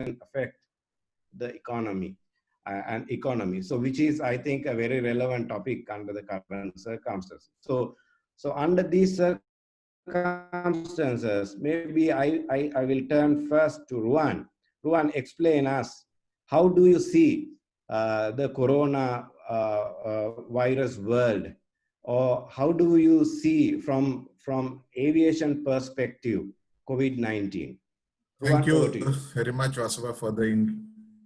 affect the economy. So which is, I think, a very relevant topic under the current circumstances. So under these circumstances, maybe I will turn first to Ruan. Ruan, explain us, how do you see the corona virus world, or how do you see from aviation perspective COVID-19? Thank Ruan, over you to you. very much, Vasava, for the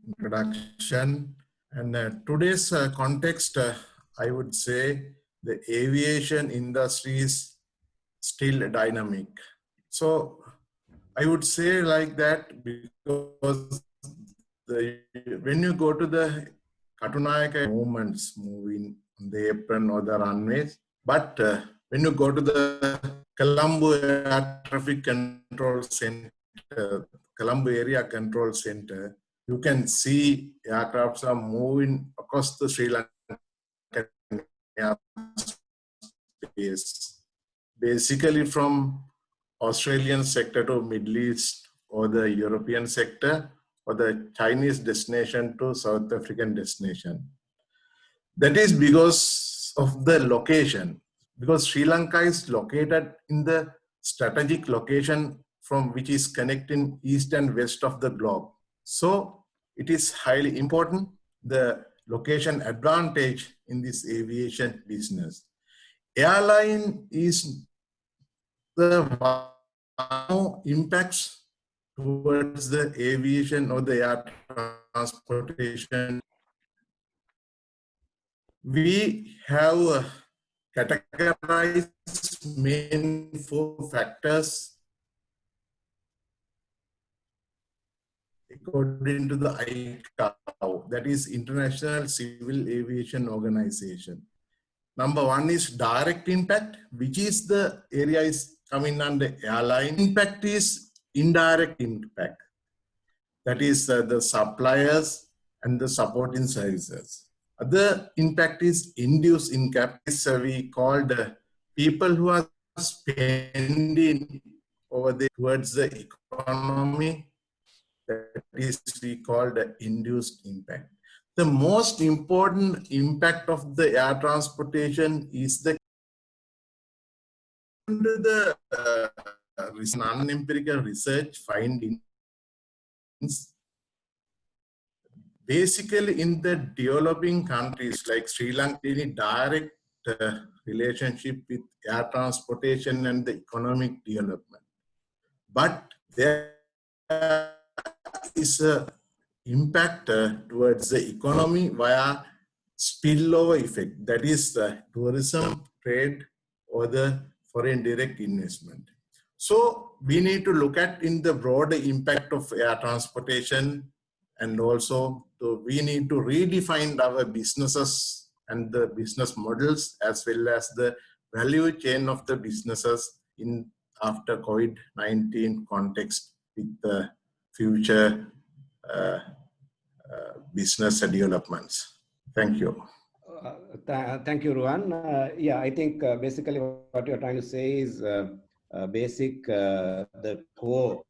introduction. And today's context, I would say the aviation industry is still dynamic. So I would say like that because when you go to the Katunayaka movements moving on the apron or the runways, but when you go to the Colombo Air Traffic Control Center, Colombo Area Control Center, you can see aircrafts are moving across the Sri Lankan airspace, basically from Australian sector to Middle East, or the European sector, or the Chinese destination to South African destination. That is because of the location, because Sri Lanka is located in the strategic location from which is connecting east and west of the globe. So it is highly important, the location advantage in this aviation business. Airline is the impacts towards the aviation or the air transportation. We have categorized main 4 factors according to the ICAO, that is International Civil Aviation Organization. Number 1 is direct impact, which is the area is coming under airline. Impact is indirect impact, that is the suppliers and the supporting services. Other impact is induced impact. We called people who are spending over there towards the economy. That is we called induced impact. The most important impact of the air transportation is the non-empirical research findings. Basically, in the developing countries like Sri Lanka, any direct relationship with air transportation and the economic development. But there is an impact towards the economy via spillover effect, that is tourism, trade, or the foreign direct investment. So we need to look at in the broader impact of air transportation, and also we need to redefine our businesses and the business models as well as the value chain of the businesses in after COVID-19 context with the future business developments. Thank you. Thank you, Ruan. Yeah, I think basically what you're trying to say is the core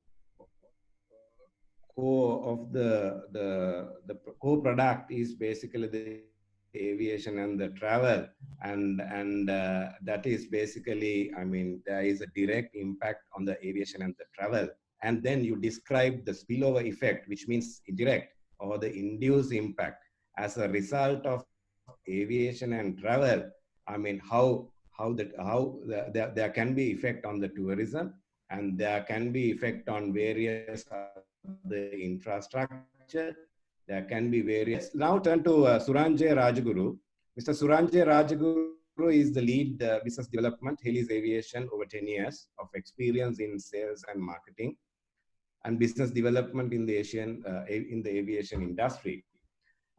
of the core product is basically the aviation and the travel, and that is basically, I mean, there is a direct impact on the aviation and the travel. And then you describe the spillover effect, which means indirect or the induced impact as a result of aviation and travel. I mean, there can be effect on the tourism, and there can be effect on various the infrastructure. There can be various. Now turn to Suranjay Rajaguru. Mr. Suranjay Rajaguru is the lead business development, Haley's Aviation, over 10 years of experience in sales and marketing and business development in the aviation industry.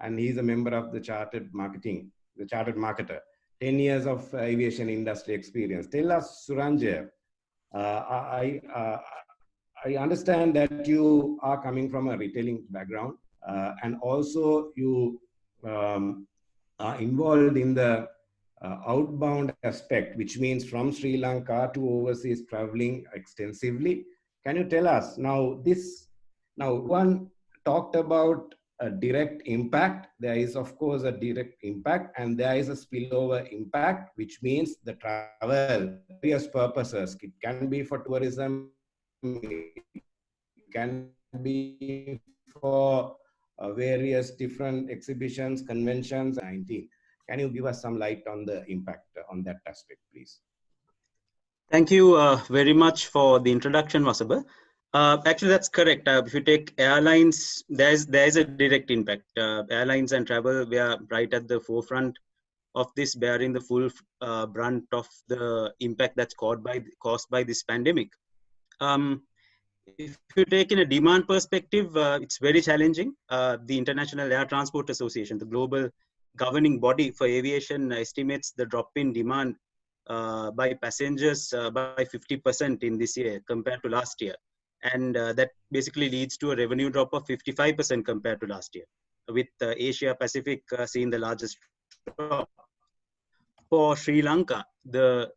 And he's a member of the chartered marketer. 10 years of aviation industry experience. Tell us, Suranjay, I understand that you are coming from a retailing background, and also you are involved in the outbound aspect, which means from Sri Lanka to overseas traveling extensively. Can you tell us now one talked about a direct impact. There is, of course, a direct impact, and there is a spillover impact, which means the travel, various purposes. It can be for tourism, it can be for various different exhibitions, conventions, 19. Can you give us some light on the impact on that aspect, please? Thank you very much for the introduction, Wasaba. Actually, that's correct. If you take airlines, there's a direct impact. Airlines and travel, we are right at the forefront of this, bearing the full brunt of the impact that's caused by this pandemic. If you take in a demand perspective, it's very challenging. The International Air Transport Association, the global governing body for aviation, estimates the drop in demand by passengers by 50% in this year compared to last year. And that basically leads to a revenue drop of 55% compared to last year, with Asia Pacific seeing the largest drop. For Sri Lanka, the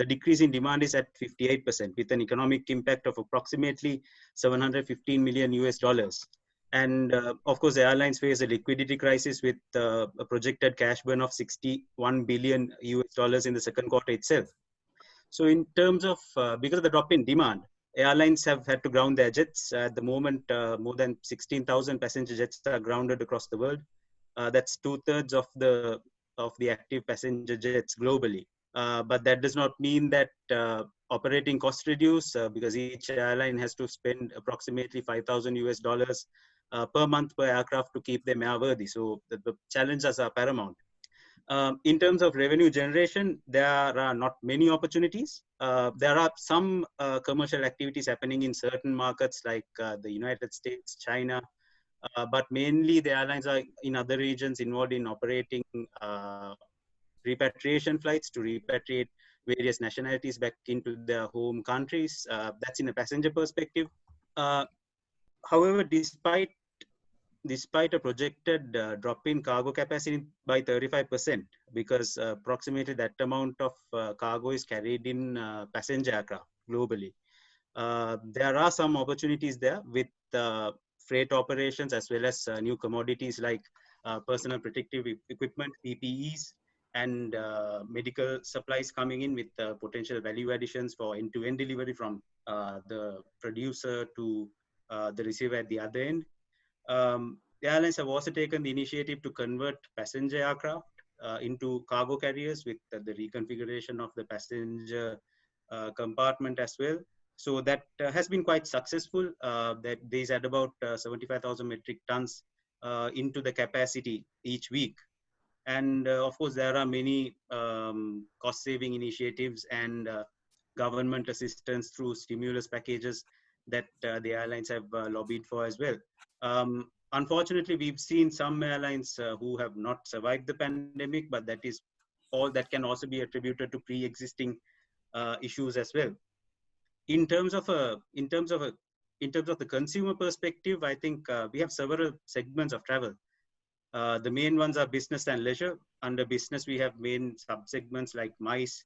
decrease in demand is at 58%, with an economic impact of approximately 715 million US dollars. And of course, the airlines face a liquidity crisis with a projected cash burn of 61 billion US dollars in the second quarter itself. So in terms of, because of the drop in demand, airlines have had to ground their jets. At the moment, more than 16,000 passenger jets are grounded across the world. That's 2/3 of the active passenger jets globally. But that does not mean that operating costs reduce because each airline has to spend approximately 5,000 US dollars per month per aircraft to keep them airworthy. So the challenges are paramount. In terms of revenue generation, there are not many opportunities. There are some commercial activities happening in certain markets like the United States, China, but mainly the airlines are in other regions involved in operating repatriation flights to repatriate various nationalities back into their home countries. That's in a passenger perspective. However, despite a projected drop in cargo capacity by 35%, because approximately that amount of cargo is carried in passenger aircraft globally. There are some opportunities there with freight operations as well as new commodities like personal protective equipment, PPEs, and medical supplies coming in with potential value additions for end-to-end delivery from the producer to the receiver at the other end. The airlines have also taken the initiative to convert passenger aircraft into cargo carriers with the reconfiguration of the passenger compartment as well. So that has been quite successful. That these add about 75,000 metric tons into the capacity each week. And of course, there are many cost-saving initiatives and government assistance through stimulus packages that the airlines have lobbied for as well. Unfortunately, we've seen some airlines who have not survived the pandemic, but that is all that can also be attributed to pre-existing issues as well. In terms of the consumer perspective, I think we have several segments of travel. The main ones are business and leisure. Under business, we have main subsegments like MICE,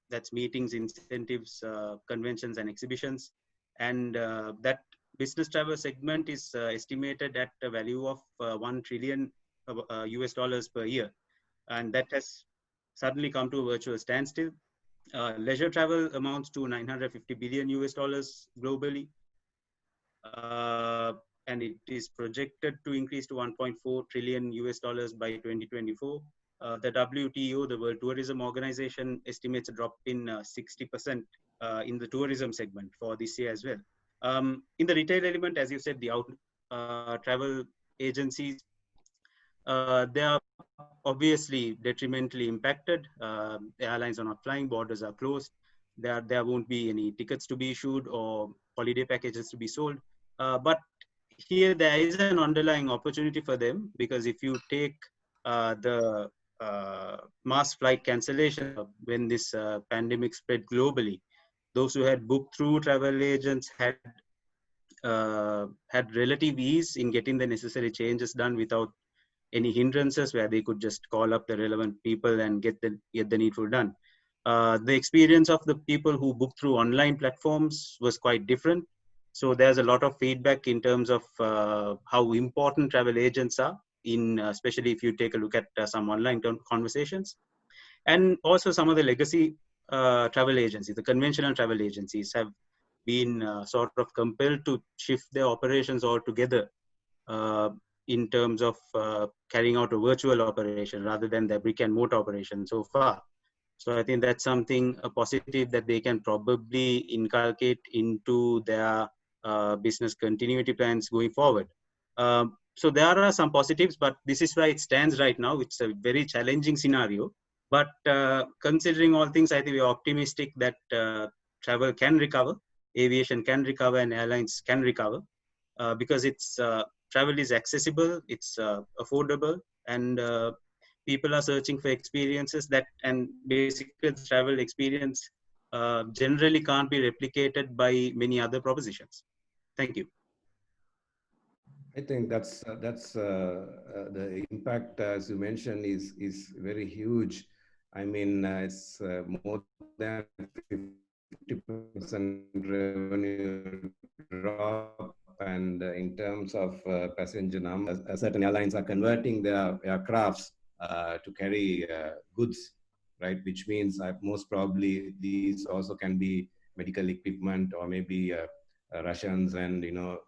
that's meetings, incentives, conventions, and exhibitions. And that business travel segment is estimated at a value of 1 trillion US dollars per year. And that has suddenly come to a virtual standstill. Leisure travel amounts to 950 billion US dollars globally. And it is projected to increase to 1.4 trillion US dollars by 2024. The WTO, the World Tourism Organization, estimates a drop in 60% in the tourism segment for this year as well. In the retail element, as you said, the travel agencies, they are obviously detrimentally impacted. The airlines are not flying, borders are closed. There won't be any tickets to be issued or holiday packages to be sold. But here there is an underlying opportunity for them, because if you take the mass flight cancellation when this pandemic spread globally, those who had booked through travel agents had relative ease in getting the necessary changes done without any hindrances, where they could just call up the relevant people and get the needful done. The experience of the people who booked through online platforms was quite different. So there's a lot of feedback in terms of how important travel agents are, in especially if you take a look at some online conversations. And also some of the legacy travel agencies, the conventional travel agencies, have been sort of compelled to shift their operations altogether uh, in terms of carrying out a virtual operation rather than the brick and mortar operation so far. So I think that's something, a positive that they can probably inculcate into their business continuity plans going forward. So there are some positives, but this is where it stands right now. It's a very challenging scenario. But considering all things, I think we are optimistic that travel can recover, aviation can recover, and airlines can recover because it's travel is accessible, it's affordable, and people are searching for experiences that, and basically the travel experience generally can't be replicated by many other propositions. Thank you. I think the impact, as you mentioned, is very huge. I mean, it's more than 50% revenue drop, and in terms of passenger numbers, certain airlines are converting their aircrafts to carry goods, right? Which means most probably these also can be medical equipment or maybe rations and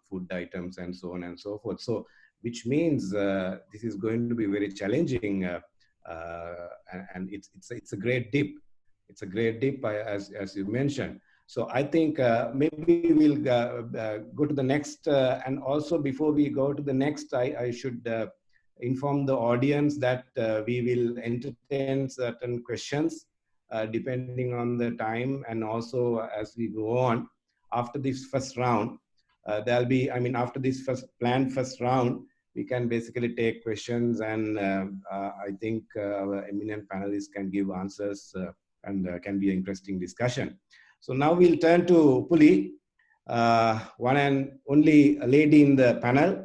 food items and so on and so forth. So which means this is going to be very challenging, and it's a great dip. It's a great dip, as you mentioned. So I think maybe we'll go to the next, and also before we go to the next, I should inform the audience that we will entertain certain questions depending on the time, and also as we go on after this first round, there'll be, after this planned first round, we can basically take questions, and I think our eminent panelists can give answers, and can be an interesting discussion. So now we'll turn to Upuli, one and only lady in the panel.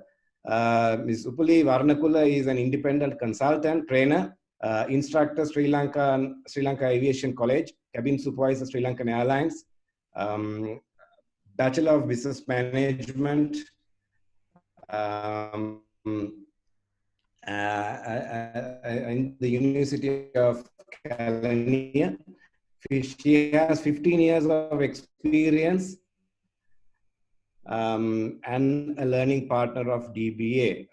Ms. Upuli Varnakula is an independent consultant, trainer, instructor, Sri Lanka Aviation College, cabin supervisor, Sri Lankan Airlines, Bachelor of Business Management in the University of Kelaniya. She has 15 years of experience and a learning partner of DBA.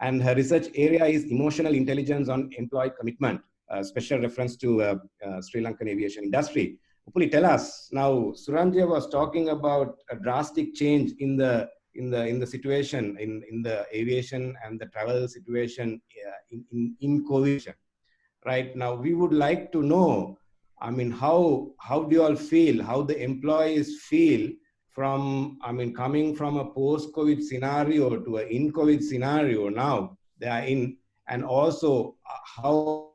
And her research area is emotional intelligence on employee commitment, special reference to Sri Lankan aviation industry. Upuli, tell us now. Suranja was talking about a drastic change in the situation in the aviation and the travel situation in COVID. Right now, we would like to know, how do you all feel? How the employees feel from, coming from a post-COVID scenario to an in-COVID scenario now they are in, and also how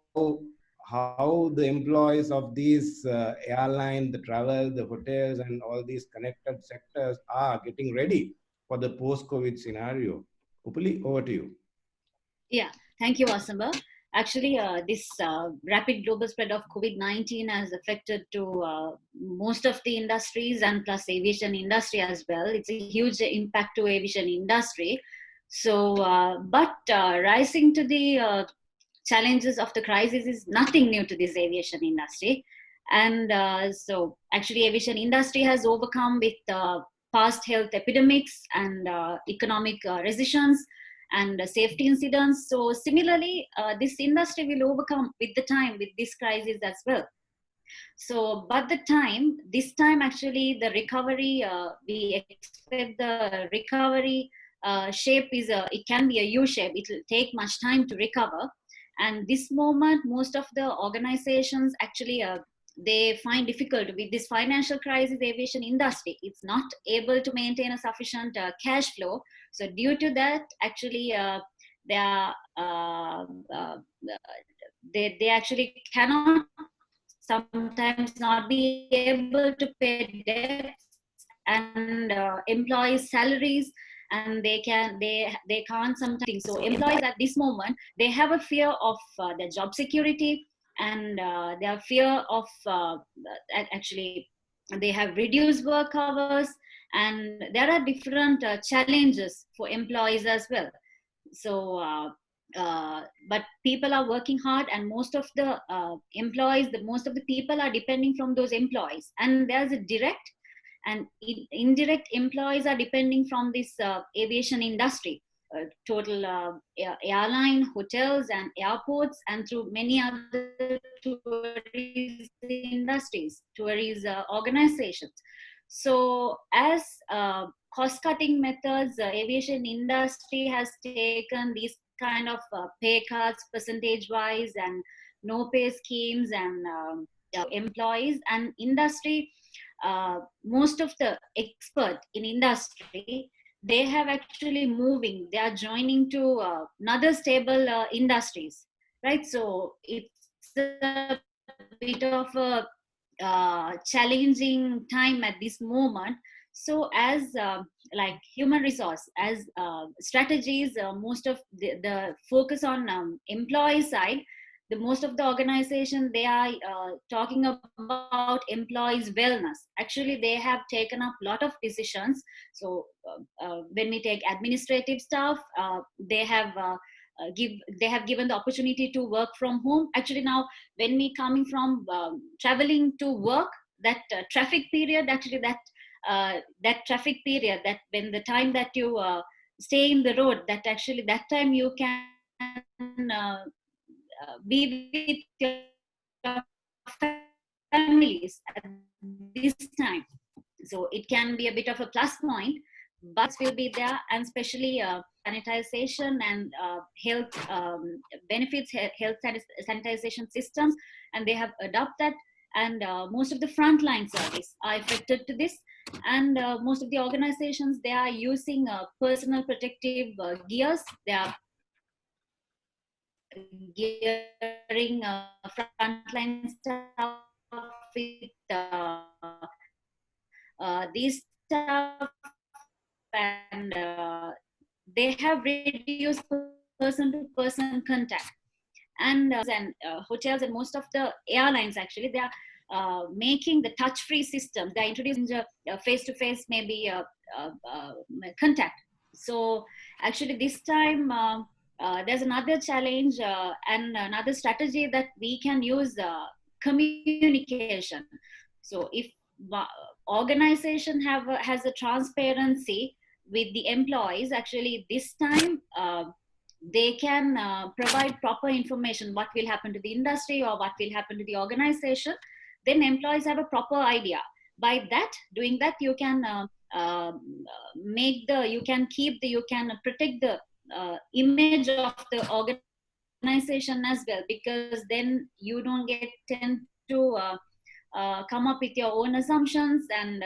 the employees of these airline, the travel, the hotels, and all these connected sectors are getting ready for the post-COVID scenario. Upuli, over to you. Yeah, thank you, Asamba. Actually, this rapid global spread of COVID-19 has affected to most of the industries, and plus aviation industry as well. It's a huge impact to aviation industry. So, but rising to the challenges of the crisis is nothing new to this aviation industry. And so actually aviation industry has overcome with past health epidemics and economic recessions and safety incidents. So similarly, this industry will overcome with the time with this crisis as well. So, but this time actually the recovery, we expect the recovery shape is it can be a U shape. It will take much time to recover. And this moment, most of the organizations actually they find difficult with this financial crisis. Aviation industry, it's not able to maintain a sufficient cash flow. So due to that, actually they actually cannot sometimes not be able to pay debts and employees' salaries, and they can't sometimes. So employees at this moment, they have a fear of their job security, and they have fear of actually they have reduced work hours, And there are different challenges for employees as well. So but people are working hard, and most of the employees, most of the people are depending from those employees, and there's a direct and indirect employees are depending from this aviation industry, total airline, hotels and airports, and through many other tourist industries, tourist organizations. So as cost cutting methods, aviation industry has taken these kind of pay cuts percentage wise and no pay schemes and employees and industry. Most of the expert in industry, they have actually moving, they are joining to another stable industries, right? So it's a bit of a challenging time at this moment. So as like human resource, as strategies, most of the focus on employee side, the most of the organization, they are talking about employees wellness. Actually they have taken up a lot of decisions. So when we take administrative staff, they have given the opportunity to work from home. Actually now when we coming from traveling to work, that traffic period, actually that traffic period, that when the time that you stay in the road, that actually that time you can be with your families at this time. So it can be a bit of a plus point, but will be there, and especially sanitization and health benefits, health sanitization systems, and they have adopted. And most of the frontline service are affected to this, and most of the organizations, they are using personal protective gears. They are gearing frontline staff with these stuff, and they have reduced person-to-person contact. And hotels and most of the airlines, actually they are making the touch-free systems. They are introducing the face-to-face maybe contact. So actually this time there's another challenge and another strategy that we can use, communication. So if organization has a transparency with the employees, actually this time they can provide proper information, what will happen to the industry or what will happen to the organization. Then employees have a proper idea. By that, doing that, you can you can protect the image of the organization as well, because then you don't get tend to come up with your own assumptions, and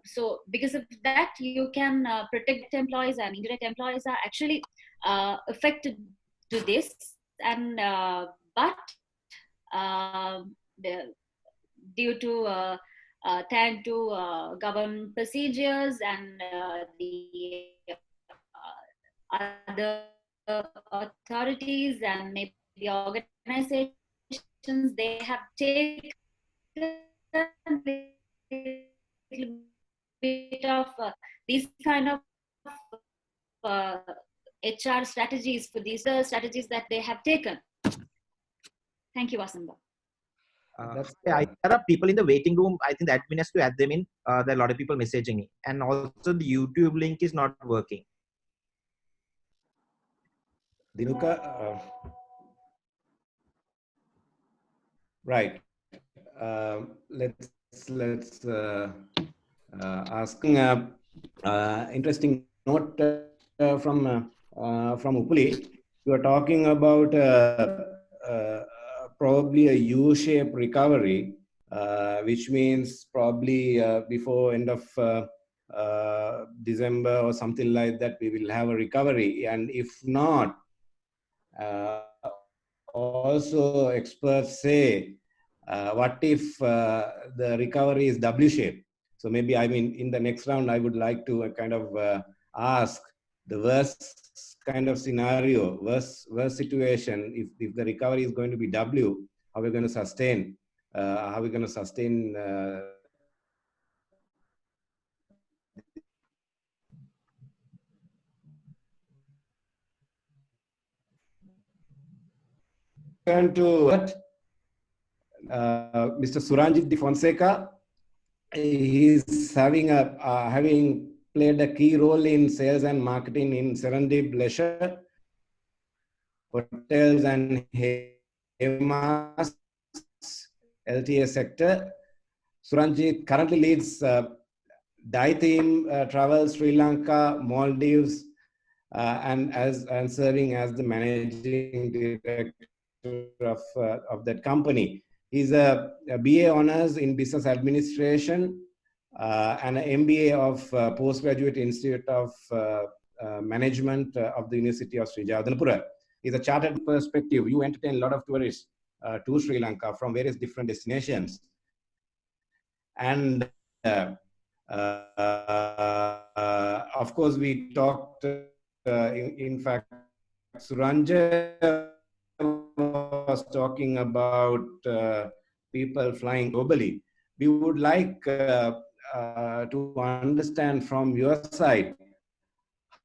so because of that you can protect employees, and indirect employees are actually affected to this. And but due to thanks to government procedures and the other authorities and maybe organizations, they have taken little bit of these kind of HR strategies for these strategies that they have taken. Thank you, Vasamba. There are people in the waiting room. I think the admin has to add them in. There are a lot of people messaging me, and also the YouTube link is not working. Dinuka, right. Let's ask interesting note from Upuli. You are talking about probably a U-shaped recovery, which means probably before end of December or something like that, we will have a recovery. And if not, also experts say, what if the recovery is W-shaped? So maybe, I mean, in the next round, I would like to kind of ask the worst kind of scenario, worst situation, if the recovery is going to be W, how are we going to sustain? How are we going to sustain turn to Mr. Suranjit Di Fonseca. He's having played a key role in sales and marketing in Serendip Leisure, hotels and Hemas LTA sector. Suranjit currently leads DBA Travels Sri Lanka, Maldives, and serving as the managing director of that company. He's a BA honors in business administration and an MBA of Postgraduate Institute of Management of the University of Sri Jagadhanapura. He's a chartered perspective. You entertain a lot of tourists to Sri Lanka from various different destinations. And of course, we talked, in fact, Suranjay was talking about people flying globally. We would like to understand from your side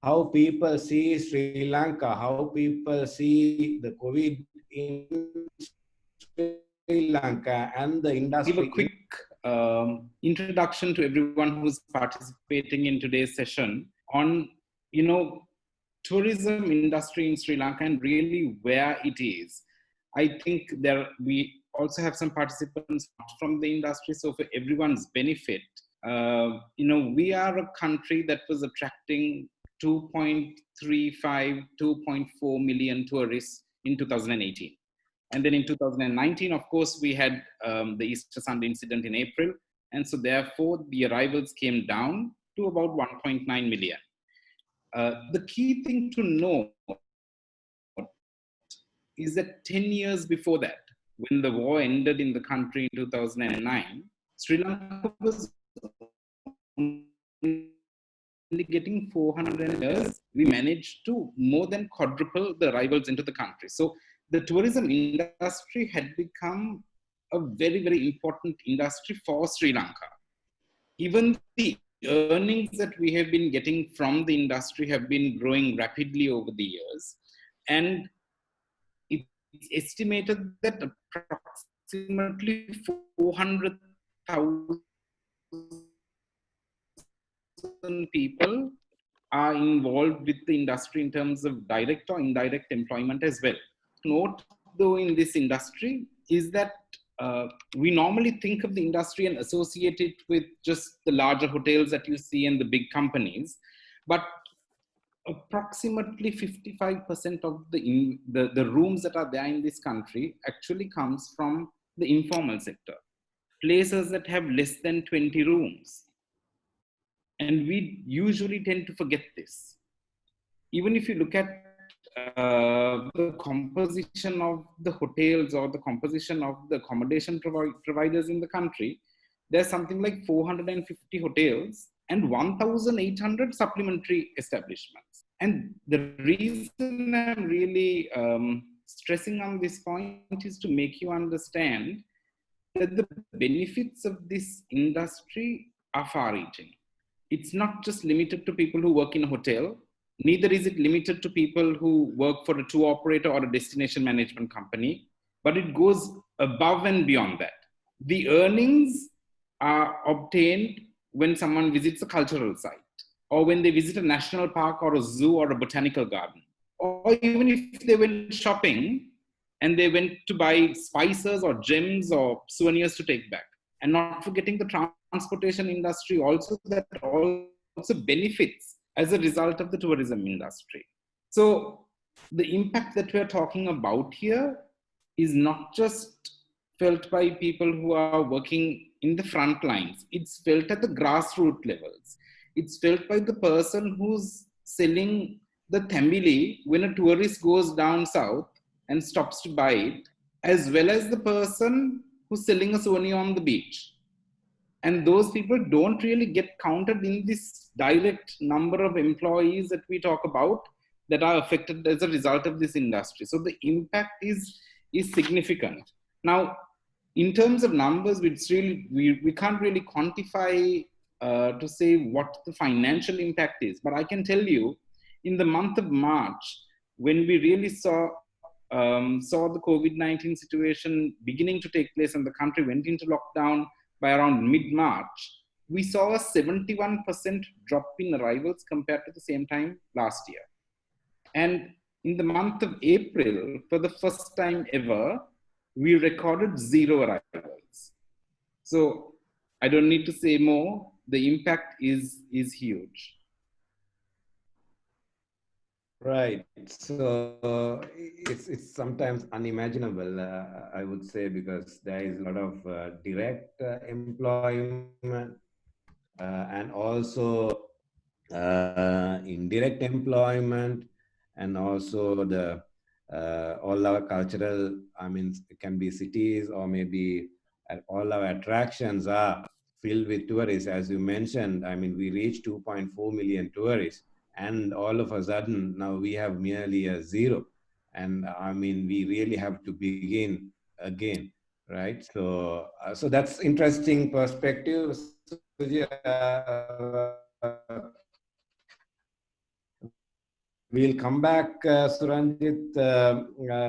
how people see Sri Lanka, how people see the COVID in Sri Lanka and the industry. Give a quick introduction to everyone who's participating in today's session on, tourism industry in Sri Lanka and really where it is. I think we also have some participants from the industry, so for everyone's benefit, we are a country that was attracting 2.35, 2.4 million tourists in 2018. And then in 2019, of course, we had the Easter Sunday incident in April. And so therefore, the arrivals came down to about 1.9 million. The key thing to know is that 10 years before that, when the war ended in the country in 2009, Sri Lanka was only getting 400 years. We managed to more than quadruple the arrivals into the country. So the tourism industry had become a very, very important industry for Sri Lanka. Even the earnings that we have been getting from the industry have been growing rapidly over the years. And it's estimated that approximately 400,000 people are involved with the industry in terms of direct or indirect employment as well. Note, though, in this industry is that we normally think of the industry and associate it with just the larger hotels that you see and the big companies, but approximately 55% of the rooms that are there in this country actually comes from the informal sector, places that have less than 20 rooms. And we usually tend to forget this. Even if you look at the composition of the hotels or the composition of the accommodation providers in the country, there's something like 450 hotels and 1,800 supplementary establishments. And the reason I'm really stressing on this point is to make you understand that the benefits of this industry are far-reaching. It's not just limited to people who work in a hotel. Neither is it limited to people who work for a tour operator or a destination management company, but it goes above and beyond that. The earnings are obtained when someone visits a cultural site, or when they visit a national park or a zoo or a botanical garden, or even if they went shopping and they went to buy spices or gems or souvenirs to take back. And not forgetting the transportation industry also, that also benefits as a result of the tourism industry. So the impact that we're talking about here is not just felt by people who are working in the front lines. It's felt at the grassroots levels. It's felt by the person who's selling the thambili when a tourist goes down south and stops to buy it, as well as the person who's selling a souvenir on the beach. And those people don't really get counted in this direct number of employees that we talk about that are affected as a result of this industry. So the impact is significant. Now, in terms of numbers, we can't really quantify to say what the financial impact is. But I can tell you, in the month of March, when we really saw saw the COVID-19 situation beginning to take place and the country went into lockdown by around mid-March, we saw a 71% drop in arrivals compared to the same time last year. And in the month of April, for the first time ever, we recorded 0 arrivals. So I don't need to say more. The impact is huge. Right. So it's sometimes unimaginable, I would say, because there is a lot of direct employment and also indirect employment, and also the all our cultural, I mean, it can be cities or maybe all our attractions are filled with tourists. As you mentioned, I mean, we reached 2.4 million tourists, and all of a sudden now we have merely a 0. And I mean, we really have to begin again, right? So so that's interesting perspective. Suji, we'll come back, Suranjit,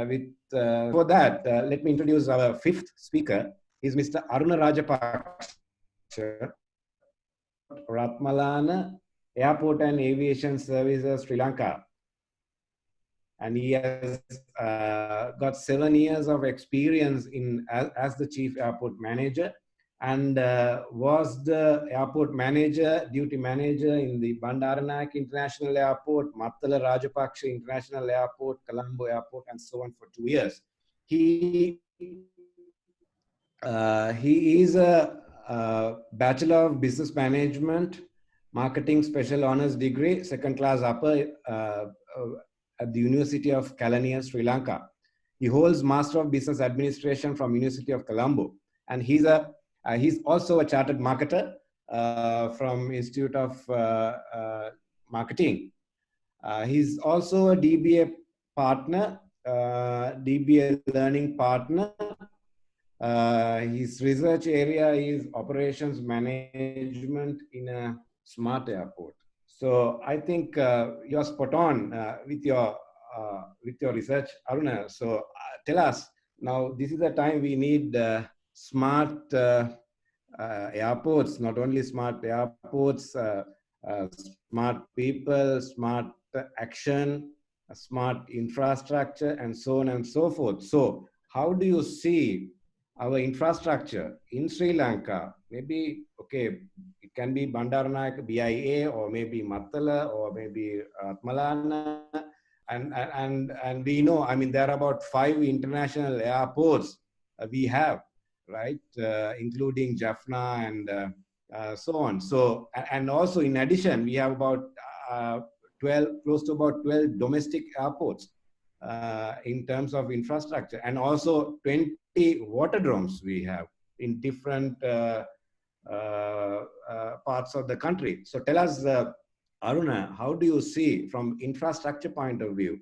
with for that. Let me introduce our fifth speaker. He's Mr. Aruna Rajapaksa, Ratmalana Airport and Aviation Services, Sri Lanka. And he has got 7 years of experience in as the chief airport manager, and was the airport manager, duty manager in the Bandaranaike International Airport, Mattala Rajapaksa International Airport, Colombo Airport, and so on for 2 years. He is a Bachelor of Business Management, Marketing Special Honors degree, second class upper at the University of Kelaniya, Sri Lanka. He holds Master of Business Administration from University of Colombo, and he's also a chartered marketer from Institute of Marketing. He's also a DBA partner, DBA learning partner. His research area is operations management in a smart airport. So I think you're spot on with your research, Aruna. So tell us now. This is the time we need smart airports. Not only smart airports, smart people, smart action, smart infrastructure, and so on and so forth. So how do you see our infrastructure in Sri Lanka? Maybe, okay, it can be Bandaranaike BIA, or maybe Mattala, or maybe Ratmalana. And we know, I mean, there are about 5 international airports we have, right? Including Jaffna and so on. So, and also in addition, we have about 12, close to about 12 domestic airports in terms of infrastructure, and also 20 waterdromes we have in different parts of the country. So tell us, Aruna, how do you see from infrastructure point of view,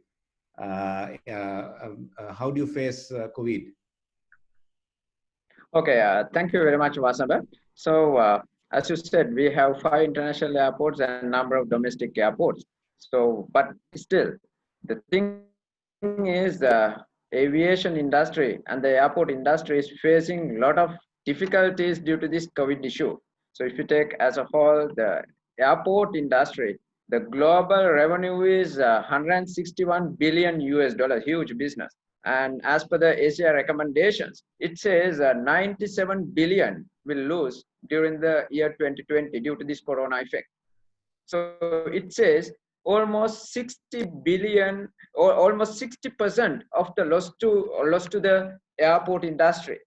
how do you face COVID? Okay, thank you very much, Vasamba. So, as you said, we have 5 international airports and a number of domestic airports. So, but still, the thing is, aviation industry and the airport industry is facing a lot of difficulties due to this COVID issue. So, if you take as a whole the airport industry, the global revenue is 161 billion US dollars, huge business. And as per the Asia recommendations, it says 97 billion will lose during the year 2020 due to this corona effect. So it says almost 60 billion, or almost 60% of the loss to the airport industry.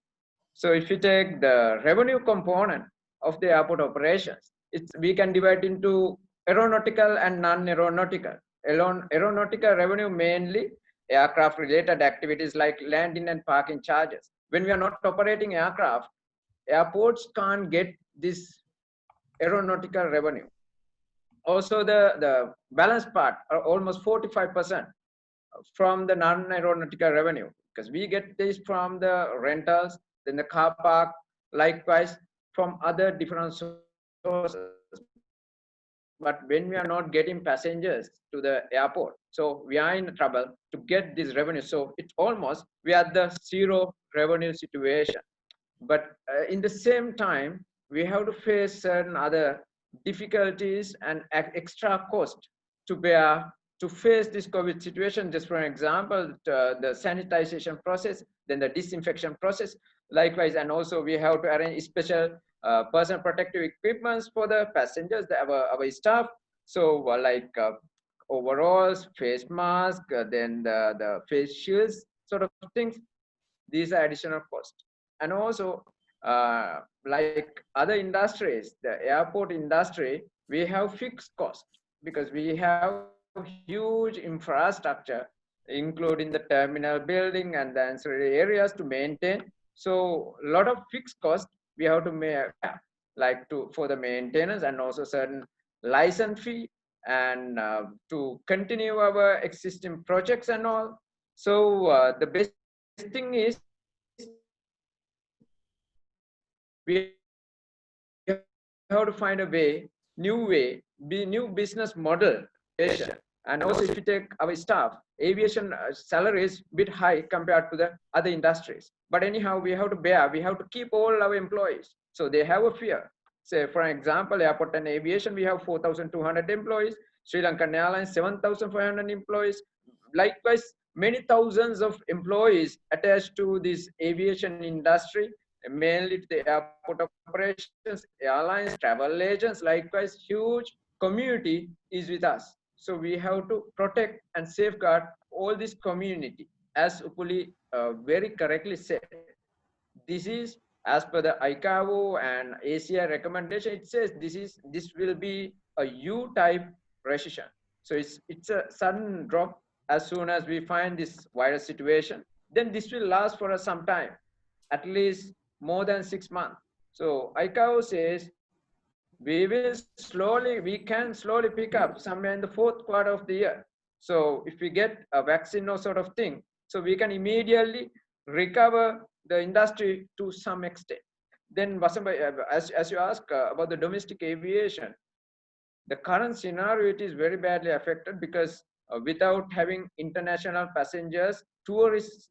So if you take the revenue component of the airport operations, we can divide into aeronautical and non-aeronautical. Aeronautical revenue mainly aircraft related activities like landing and parking charges. When we are not operating aircraft, airports can't get this aeronautical revenue. Also the balance part are almost 45% from the non-aeronautical revenue, because we get this from the rentals, then the car park, likewise from other different sources. but when we are not getting passengers to the airport, so we are in trouble to get this revenue. So it's almost we are at the zero revenue situation. But in the same time, we have to face certain other difficulties and extra cost to bear to face this COVID situation. Just for example, the sanitization process, then the disinfection process, likewise, and also we have to arrange special personal protective equipments for the passengers, our staff. So overalls, face mask, then the face shields, sort of things. These are additional costs. And also, like other industries, the airport industry, we have fixed cost because we have huge infrastructure, including the terminal building and the ancillary areas to maintain. So a lot of fixed cost we have to make, like for the maintenance and also certain license fee and to continue our existing projects and all. So the best thing is we have to find a way, new business model. And also, if you take our staff, aviation salary is a bit high compared to the other industries. But anyhow, we have to bear, we have to keep all our employees. So they have a fear. Say, for example, airport and aviation, we have 4,200 employees. Sri Lankan Airlines, 7,500 employees. Likewise, many thousands of employees attached to this aviation industry, mainly to the airport operations, airlines, travel agents. Likewise, huge community is with us. So we have to protect and safeguard all this community. As Upuli very correctly said, this is as per the ICAO and ACI recommendation. It says this will be a U-type recession. So it's a sudden drop as soon as we find this virus situation. Then this will last for some time, at least more than 6 months. So ICAO says we can slowly pick up somewhere in the 4th quarter of the year. So if we get a vaccine or sort of thing, so we can immediately recover the industry to some extent. Then Vasamba, as you ask about the domestic aviation, the current scenario, it is very badly affected because without having international passengers, tourist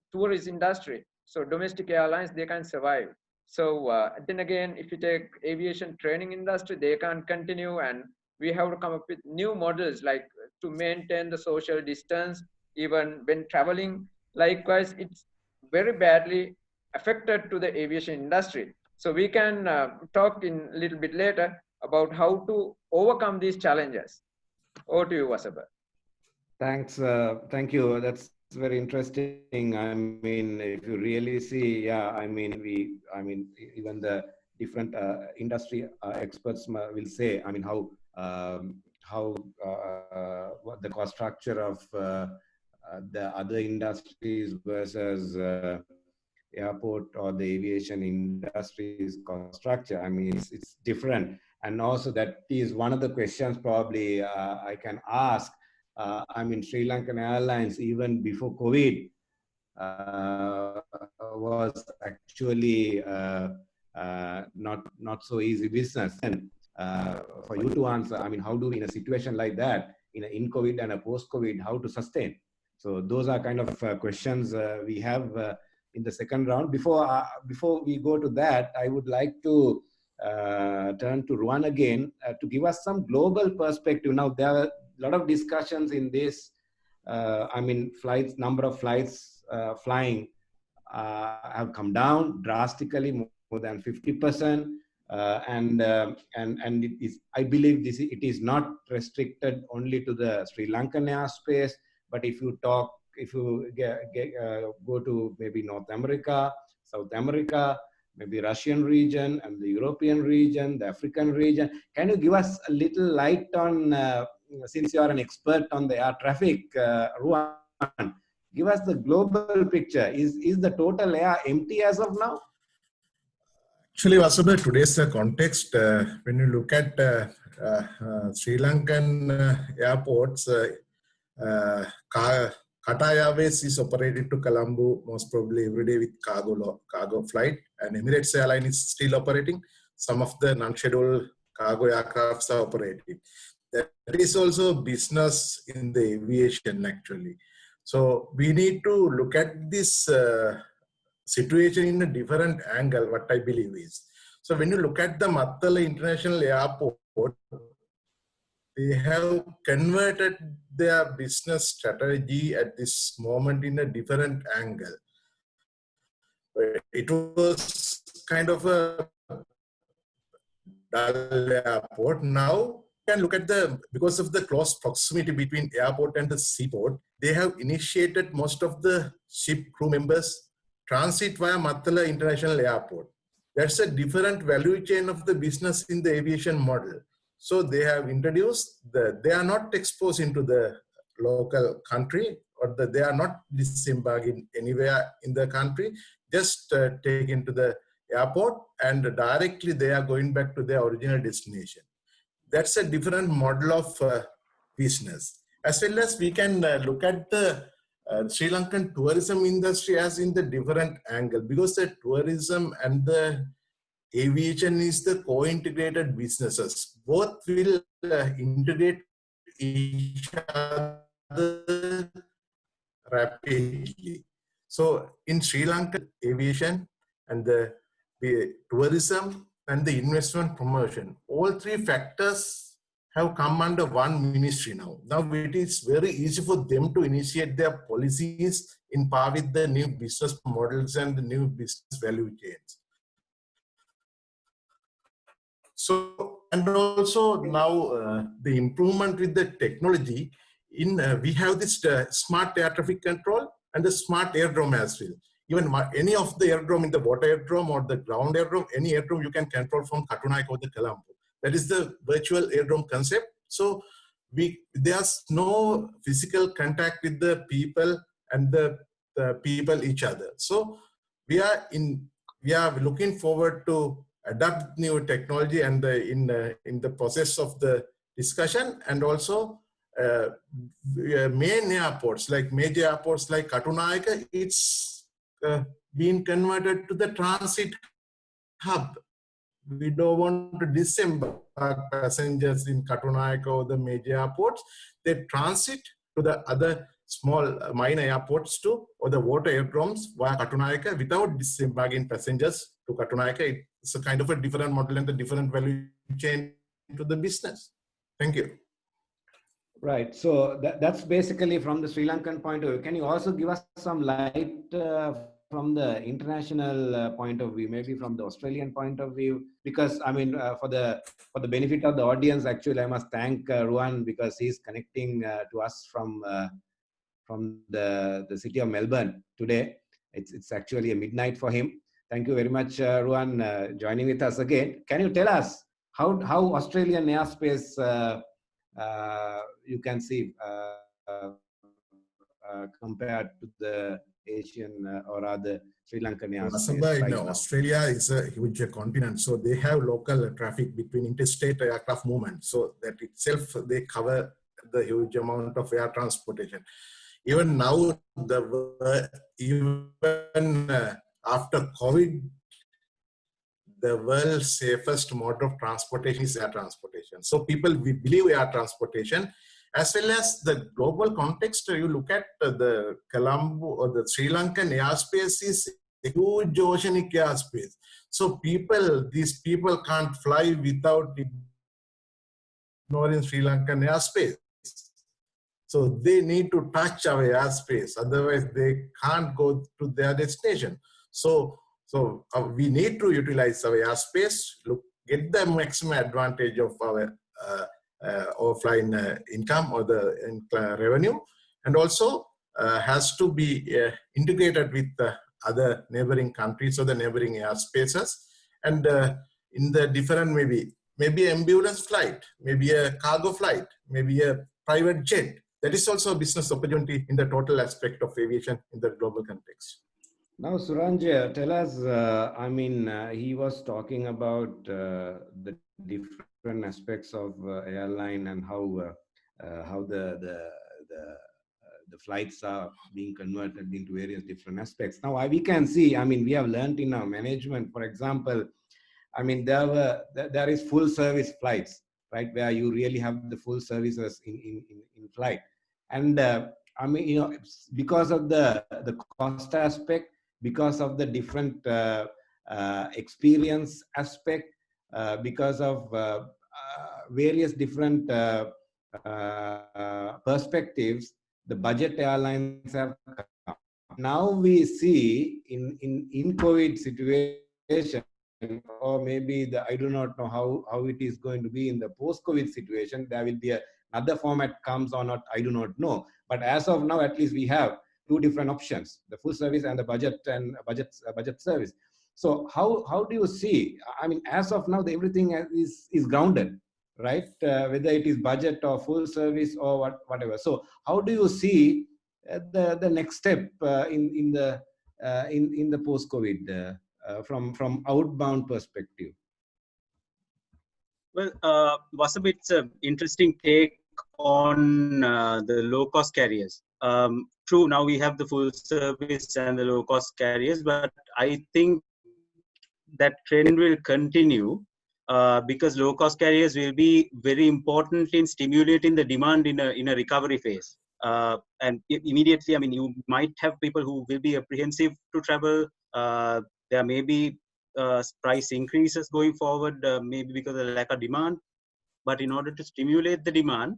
industry, so domestic airlines, they can survive. So then again, if you take aviation training industry, they can't continue, and we have to come up with new models like to maintain the social distance even when traveling. Likewise, it's very badly affected to the aviation industry. So we can talk in a little bit later about how to overcome these challenges. Over to you, Vasabha. Thanks. Thank you. That's very interesting. I mean, if you really see, even the different industry experts will say, I mean, how what the cost structure of the other industries versus airport or the aviation industry's cost structure. I mean, it's different. And also that is one of the questions probably I can ask. I mean, Sri Lankan Airlines, even before COVID, was actually not so easy business. And for you to answer, I mean, how do we, in a situation like that, in COVID and a post-COVID, how to sustain? So those are kind of questions we have in the second round. Before we go to that, I would like to turn to Ruan again to give us some global perspective. Now, there are a lot of discussions in this. I mean, number of flights flying have come down drastically, more than 50%. And it is, I believe it is not restricted only to the Sri Lankan airspace, but if you go to maybe North America, South America, maybe Russian region and the European region, the African region. Can you give us a little light on, since you are an expert on the air traffic, Ruan, give us the global picture. Is the total air empty as of now? Actually, Vasudha, today's context, when you look at Sri Lankan airports, Qatar Airways is operated to Colombo most probably every day with cargo flight, and Emirates Airline is still operating. Some of the non-scheduled cargo aircrafts are operating. that is also business in the aviation actually. So we need to look at this situation in a different angle, what I believe is. So when you look at the Mattala International Airport, they have converted their business strategy at this moment in a different angle. It was kind of a dull airport. Now you can look at because of the close proximity between airport and the seaport, they have initiated most of the ship crew members transit via Mattala International Airport. That's a different value chain of the business in the aviation model. So they have introduced they are not exposed into the local country, or they are not disembarking anywhere in the country, just taken to the airport and directly they are going back to their original destination. That's a different model of business. As well as we can look at the Sri Lankan tourism industry as in the different angle, because the tourism and the aviation is the co-integrated businesses. Both will integrate each other rapidly. So in Sri Lanka, aviation and the tourism and the investment promotion, all three factors have come under one ministry now. Now it is very easy for them to initiate their policies in par with the new business models and the new business value chains. So, and also now the improvement with the technology, we have this smart air traffic control and the smart airdrome as well. Even any of the airdrome, in the water airdrome or the ground airdrome, any airdrome you can control from Katunaik or the Colombo. That is the virtual airdrome concept. So there's no physical contact with the people and the people each other. So we are looking forward to adapt new technology and in the process of the discussion, and also main airports like major airports like Katunaika, it's been converted to the transit hub. We don't want to disembark passengers in Katunaika or the major airports. They transit to the other small minor airports too, or the water airdromes via Katunaika without disembarking passengers to Katunaika. It's a kind of a different model and a different value chain to the business. Thank you. Right. So that's basically from the Sri Lankan point of view. Can you also give us some light from the international point of view, maybe from the Australian point of view? Because I mean, for the benefit of the audience, actually, I must thank Ruan, because he's connecting to us from the city of Melbourne today. It's actually a midnight for him. Thank you very much, Ruan, joining with us again. Can you tell us how Australian airspace you can see compared to the Asian or other Sri Lankan airspace? Right, Australia is a huge continent, so they have local traffic between interstate aircraft movement. So that itself, they cover the huge amount of air transportation. Even now, even after COVID, the world's safest mode of transportation is air transportation. So people, we believe air transportation, as well as the global context. You look at the Colombo or the Sri Lankan airspace is a huge oceanic airspace. So these people can't fly without ignoring Sri Lankan airspace. So they need to touch our airspace, otherwise they can't go to their destination. So we need to utilize our airspace, get the maximum advantage of our offline income or the revenue, and also has to be integrated with other neighboring countries or the neighboring airspaces, and in the different maybe ambulance flight, maybe a cargo flight, maybe a private jet. That is also a business opportunity in the total aspect of aviation in the global context. Now, Suranje, tell us, I mean, he was talking about the different aspects of airline and how the flights are being converted into various different aspects. Now, we can see, I mean, we have learned in our management, for example, I mean, there is full service flights right? Where you really have the full services in flight. And I mean, because of the cost aspect, because of the different experience aspect, because of various different perspectives, the budget airlines have come. Now we see in COVID situation, or maybe I do not know how it is going to be in the post-COVID situation. There will be another format comes or not, I do not know. But as of now, at least we have two different options: the full service and the budget and budget service. So how do you see? I mean, as of now, everything is grounded, right? Whether it is budget or full service or whatever. So how do you see the next step in the post-COVID from outbound perspective? Well, Wasab, it's an interesting take on the low-cost carriers. True, now we have the full service and the low-cost carriers, but I think that trend will continue because low-cost carriers will be very important in stimulating the demand in a recovery phase. And immediately, I mean, you might have people who will be apprehensive to travel. There may be price increases going forward, maybe because of the lack of demand. But in order to stimulate the demand,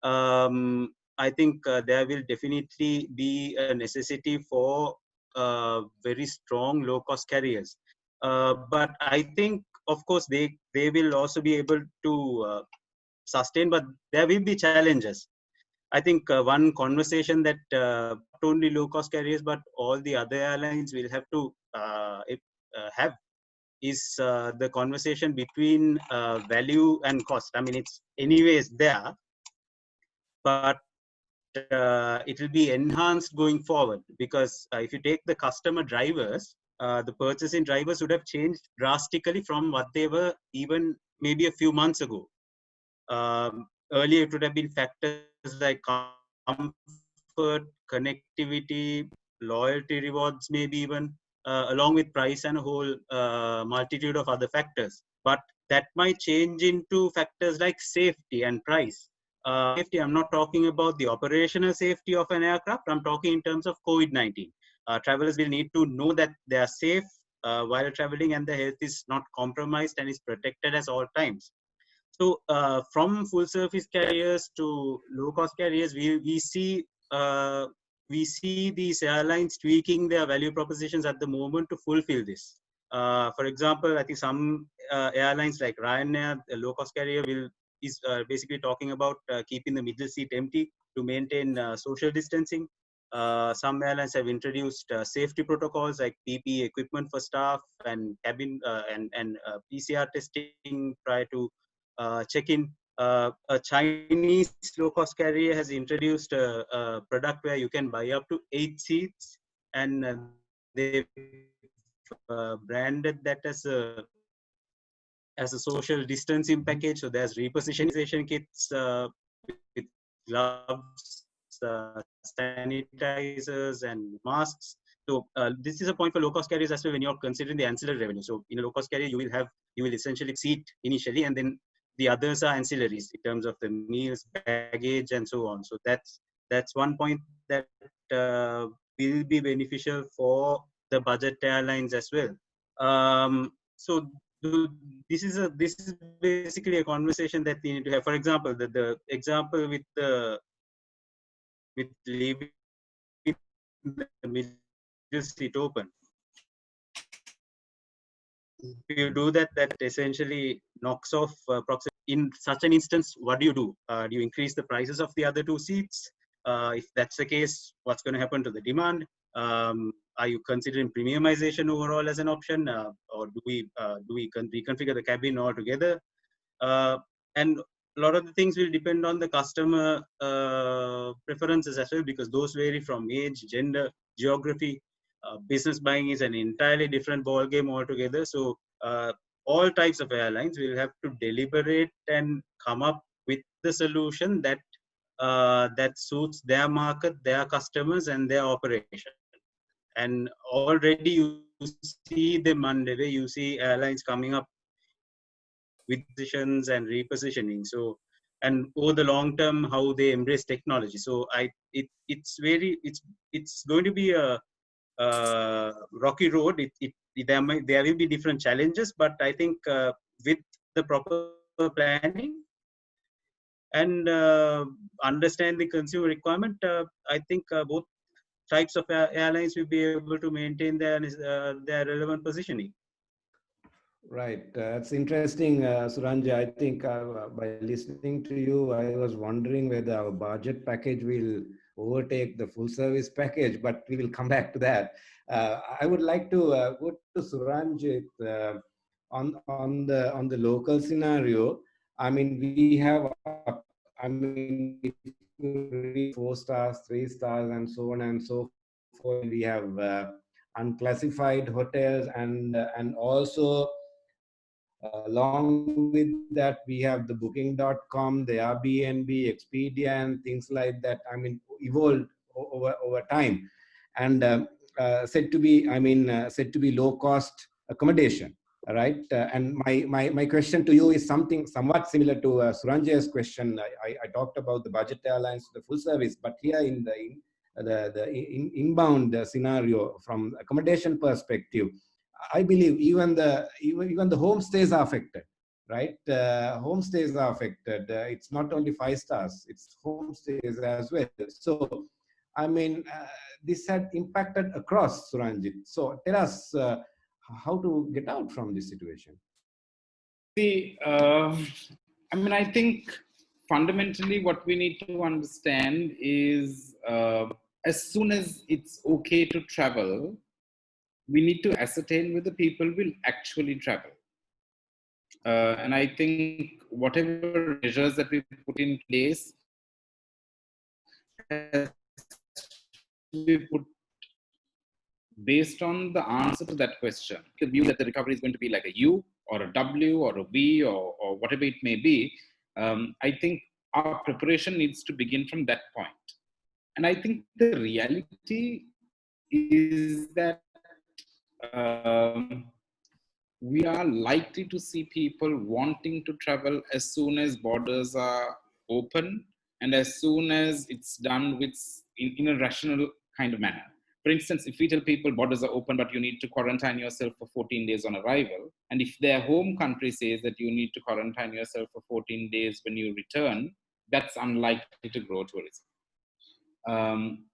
I think there will definitely be a necessity for very strong low-cost carriers. But I think, of course, they will also be able to sustain, but there will be challenges. I think one conversation that not only low-cost carriers, but all the other airlines will have to have is the conversation between value and cost. I mean, it's anyways there, but it will be enhanced going forward, because if you take the customer drivers, the purchasing drivers would have changed drastically from what they were even maybe a few months ago. Earlier, it would have been factors like comfort, connectivity, loyalty rewards, maybe even along with price and a whole multitude of other factors. But that might change into factors like safety and price. Safety, I'm not talking about the operational safety of an aircraft. I'm talking in terms of COVID-19. Travelers will need to know that they are safe while traveling and their health is not compromised and is protected at all times. So from full service carriers to low cost carriers, we see these airlines tweaking their value propositions at the moment to fulfill this. For example, I think some airlines like Ryanair, a low cost carrier, is basically talking about keeping the middle seat empty to maintain social distancing. Some airlines have introduced safety protocols like PPE equipment for staff and cabin and PCR testing prior to check-in. A Chinese low-cost carrier has introduced a product where you can buy up to 8 seats, and they've branded that as a social distancing package. So there's repositioning kits with gloves, sanitizers, and masks. So this is a point for low-cost carriers as well when you're considering the ancillary revenue. So in a low-cost carrier, you will essentially seat initially, and then the others are ancillaries in terms of the meals, baggage, and so on. So that's one point that will be beneficial for the budget airlines as well. So this is basically a conversation that we need to have. For example, the example with leaving the middle seat open. If you do that, that essentially knocks off proximity. In such an instance, what do? Do you increase the prices of the other 2 seats? If that's the case, what's going to happen to the demand? Are you considering premiumization overall as an option, or do we reconfigure the cabin altogether? And a lot of the things will depend on the customer preferences as well, because those vary from age, gender, geography. Business buying is an entirely different ballgame altogether. So all types of airlines will have to deliberate and come up with the solution that that suits their market, their customers, and their operation. And already you see them underway. You see airlines coming up with decisions and repositioning. So, and over the long term, how they embrace technology. So it's going to be a rocky road. There will be different challenges, but I think with the proper planning and understand the consumer requirement, I think both types of airlines will be able to maintain their relevant positioning. Right. That's interesting, Suranja. I think by listening to you, I was wondering whether our budget package will overtake the full service package, but we will come back to that. I would like to go to Suranjit on the local scenario. I mean, we have, I mean, if you read 4 stars, 3 stars, and so on and so forth, we have unclassified hotels and also along with that, we have the booking.com, the Airbnb, Expedia, and things like that. I mean, evolved over time and said to be, said to be low cost accommodation. All right. And my question to you is something somewhat similar to Suranjay's question. I talked about the budget airlines, the full service, but here in the inbound scenario from accommodation perspective, I believe even the homestays are affected, right? Homestays are affected. It's not only 5 stars; it's homestays as well. So, I mean, this had impacted across, Suranjit. So, tell us how to get out from this situation. I think fundamentally what we need to understand is as soon as it's okay to travel, we need to ascertain whether people will actually travel. And I think whatever measures that we put in place has to be put based on the answer to that question. The view that the recovery is going to be like a U or a W or a V or whatever it may be, I think our preparation needs to begin from that point. And I think the reality is that we are likely to see people wanting to travel as soon as borders are open and as soon as it's done with in a rational kind of manner. For instance, if we tell people borders are open, but you need to quarantine yourself for 14 days on arrival, and if their home country says that you need to quarantine yourself for 14 days when you return, that's unlikely to grow tourism.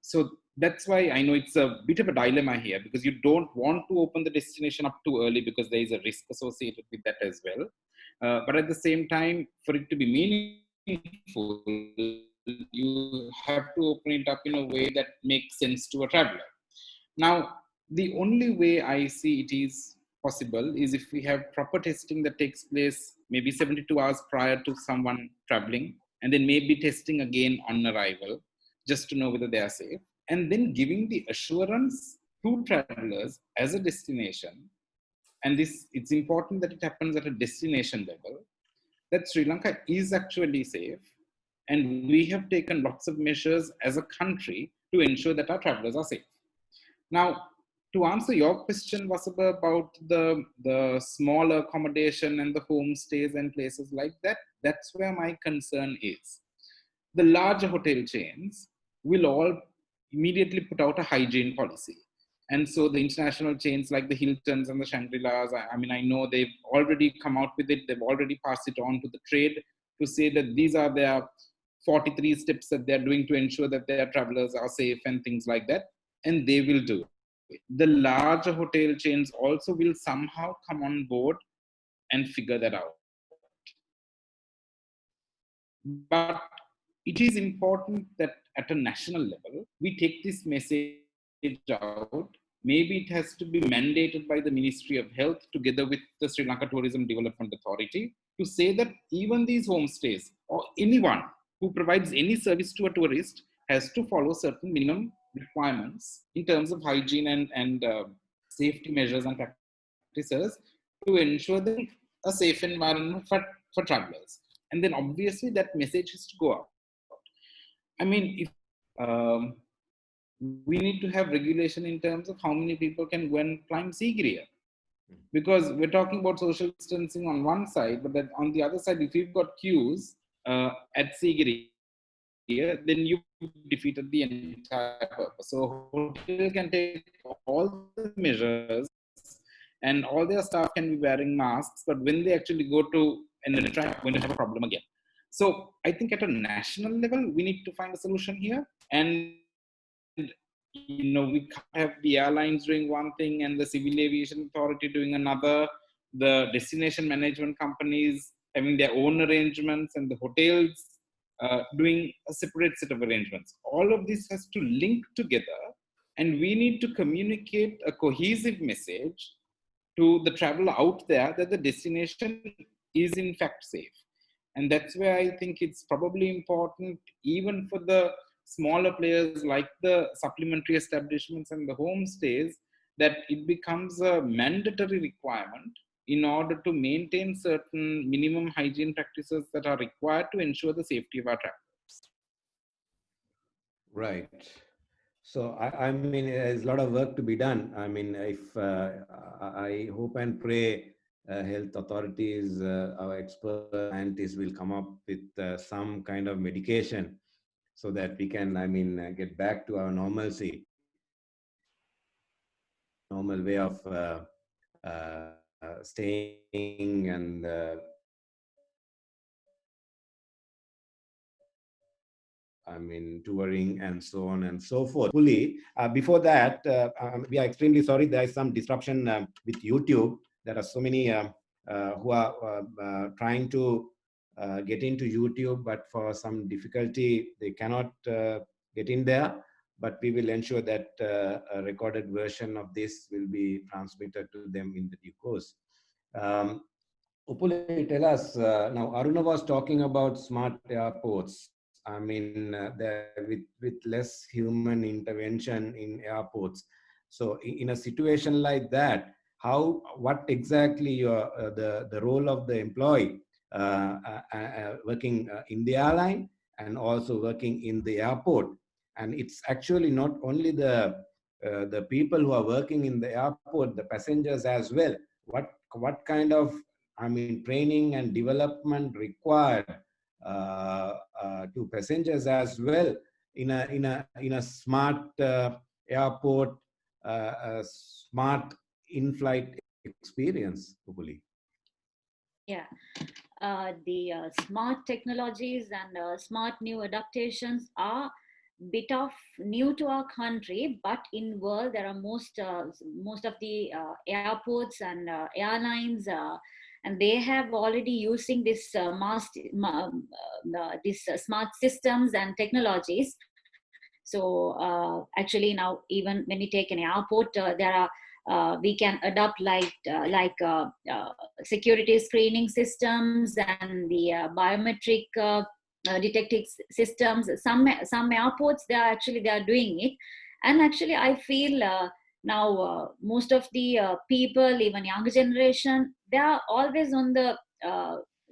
So that's why I know it's a bit of a dilemma here, because you don't want to open the destination up too early because there is a risk associated with that as well. But at the same time, for it to be meaningful, you have to open it up in a way that makes sense to a traveler. Now, the only way I see it is possible is if we have proper testing that takes place maybe 72 hours prior to someone traveling, and then maybe testing again on arrival, just to know whether they are safe, and then giving the assurance to travelers as a destination. And it's important that it happens at a destination level, that Sri Lanka is actually safe, and we have taken lots of measures as a country to ensure that our travelers are safe. Now, to answer your question, Vasabha, about the smaller accommodation and the homestays and places like that, that's where my concern is. The larger hotel chains will all immediately put out a hygiene policy. And so the international chains like the Hiltons and the Shangri-Las, I know they've already come out with it. They've already passed it on to the trade to say that these are their 43 steps that they're doing to ensure that their travelers are safe and things like that. And they will do it. The larger hotel chains also will somehow come on board and figure that out. But it is important that at a national level, we take this message out. Maybe it has to be mandated by the Ministry of Health together with the Sri Lanka Tourism Development Authority to say that even these homestays or anyone who provides any service to a tourist has to follow certain minimum requirements in terms of hygiene and safety measures and practices to ensure that a safe environment for travelers. And then obviously that message has to go out. If we need to have regulation in terms of how many people can go and climb Sigiriya. Because we're talking about social distancing on one side, but then on the other side, if you've got queues at Sigiri, then you've defeated the entire purpose. So hotel can take all the measures and all their staff can be wearing masks, but when they actually go to and interact, when you have a problem again. So I think at a national level, we need to find a solution here. And we can't have the airlines doing one thing and the civil aviation authority doing another, the destination management companies having their own arrangements, and the hotels doing a separate set of arrangements. All of this has to link together, and we need to communicate a cohesive message to the traveler out there that the destination is in fact safe. And that's where I think it's probably important, even for the smaller players like the supplementary establishments and the homestays, that it becomes a mandatory requirement in order to maintain certain minimum hygiene practices that are required to ensure the safety of our travelers. Right. So I mean, there's a lot of work to be done. I mean, if I hope and pray health authorities, our expert scientists will come up with some kind of medication so that we can, I mean, get back to our normalcy, normal way of staying and I mean, touring and so on and so forth. Fully. Before that, we are extremely sorry. There is some disruption with YouTube. There are so many who are trying to get into YouTube, but for some difficulty, they cannot get in there. But we will ensure that a recorded version of this will be transmitted to them in the due course. Upuli, tell us, now Aruna was talking about smart airports. I mean, with less human intervention in airports. So in a situation like that, what exactly the role of the employee working in the airline and also working in the airport? And it's actually not only the people who are working in the airport, the passengers as well. What kind of, I mean, training and development required to passengers as well in a smart airport, smart in-flight experience, hopefully. Yeah, the smart technologies and smart new adaptations are bit of new to our country, but in world there are most of the airports and airlines and they have already using this smart systems and technologies. So actually now even when we take an airport, there are we can adopt like security screening systems and the biometric detecting systems. Some airports they are doing it, and actually I feel now most of the people, even younger generation, they are always on the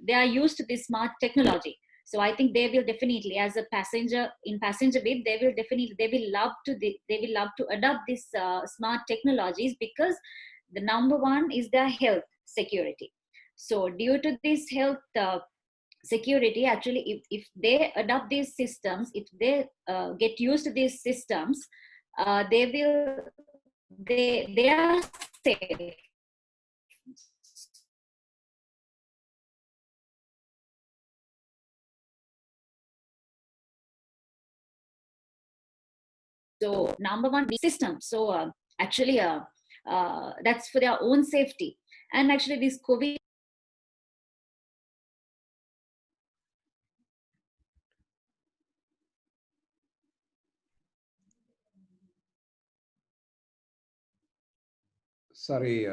they are used to this smart technology. So I think they will definitely, as a passenger in passenger bib, they will love to adopt this smart technologies, because the number one is their health security. So due to this health security, actually if they adopt these systems, if they get used to these systems, they are safe. So number one, the system. So actually that's for their own safety. And actually this COVID, Sorry.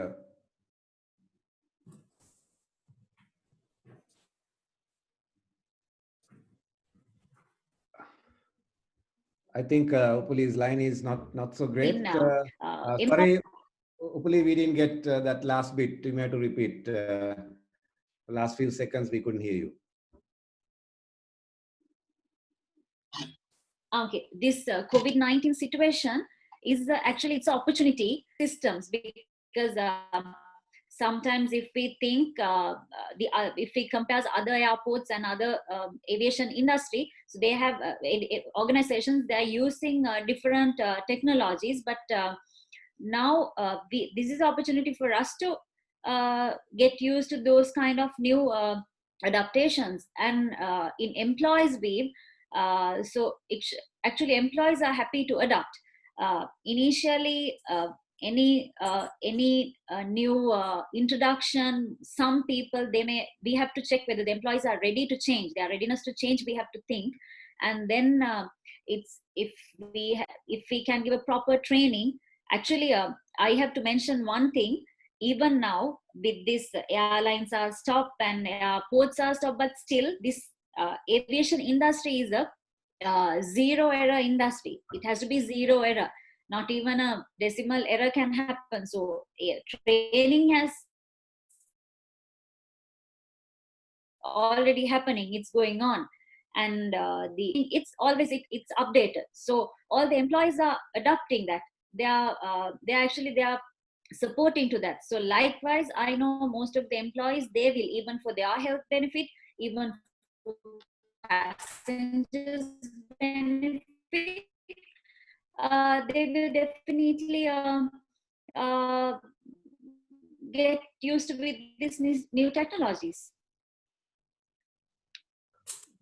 I think Upuli's line is not so great. Sorry, Upuli, we didn't get that last bit. You may have to repeat. The last few seconds, we couldn't hear you. Okay, this COVID-19 situation is actually it's an opportunity systems, because sometimes if we think if we compare other airports and other aviation industry, so they have organizations, they are using different technologies, but now this is an opportunity for us to get used to those kind of new adaptations. And in employees wave, actually employees are happy to adapt. Initially, any new introduction, some people, we have to check whether the employees are ready to change, their readiness to change, we have to think. And then it's if we can give a proper training. Actually, I have to mention one thing. Even now, with this, airlines are stopped and ports are stopped, but still, this aviation industry is a zero error industry. It has to be zero error. Not even a decimal error can happen. So training has already happening. It's going on, and it's always it's updated. So all the employees are adopting that. They are supporting to that. So likewise, I know most of the employees, they will, even for their health benefit, even for passengers benefit, they will definitely get used with these new technologies.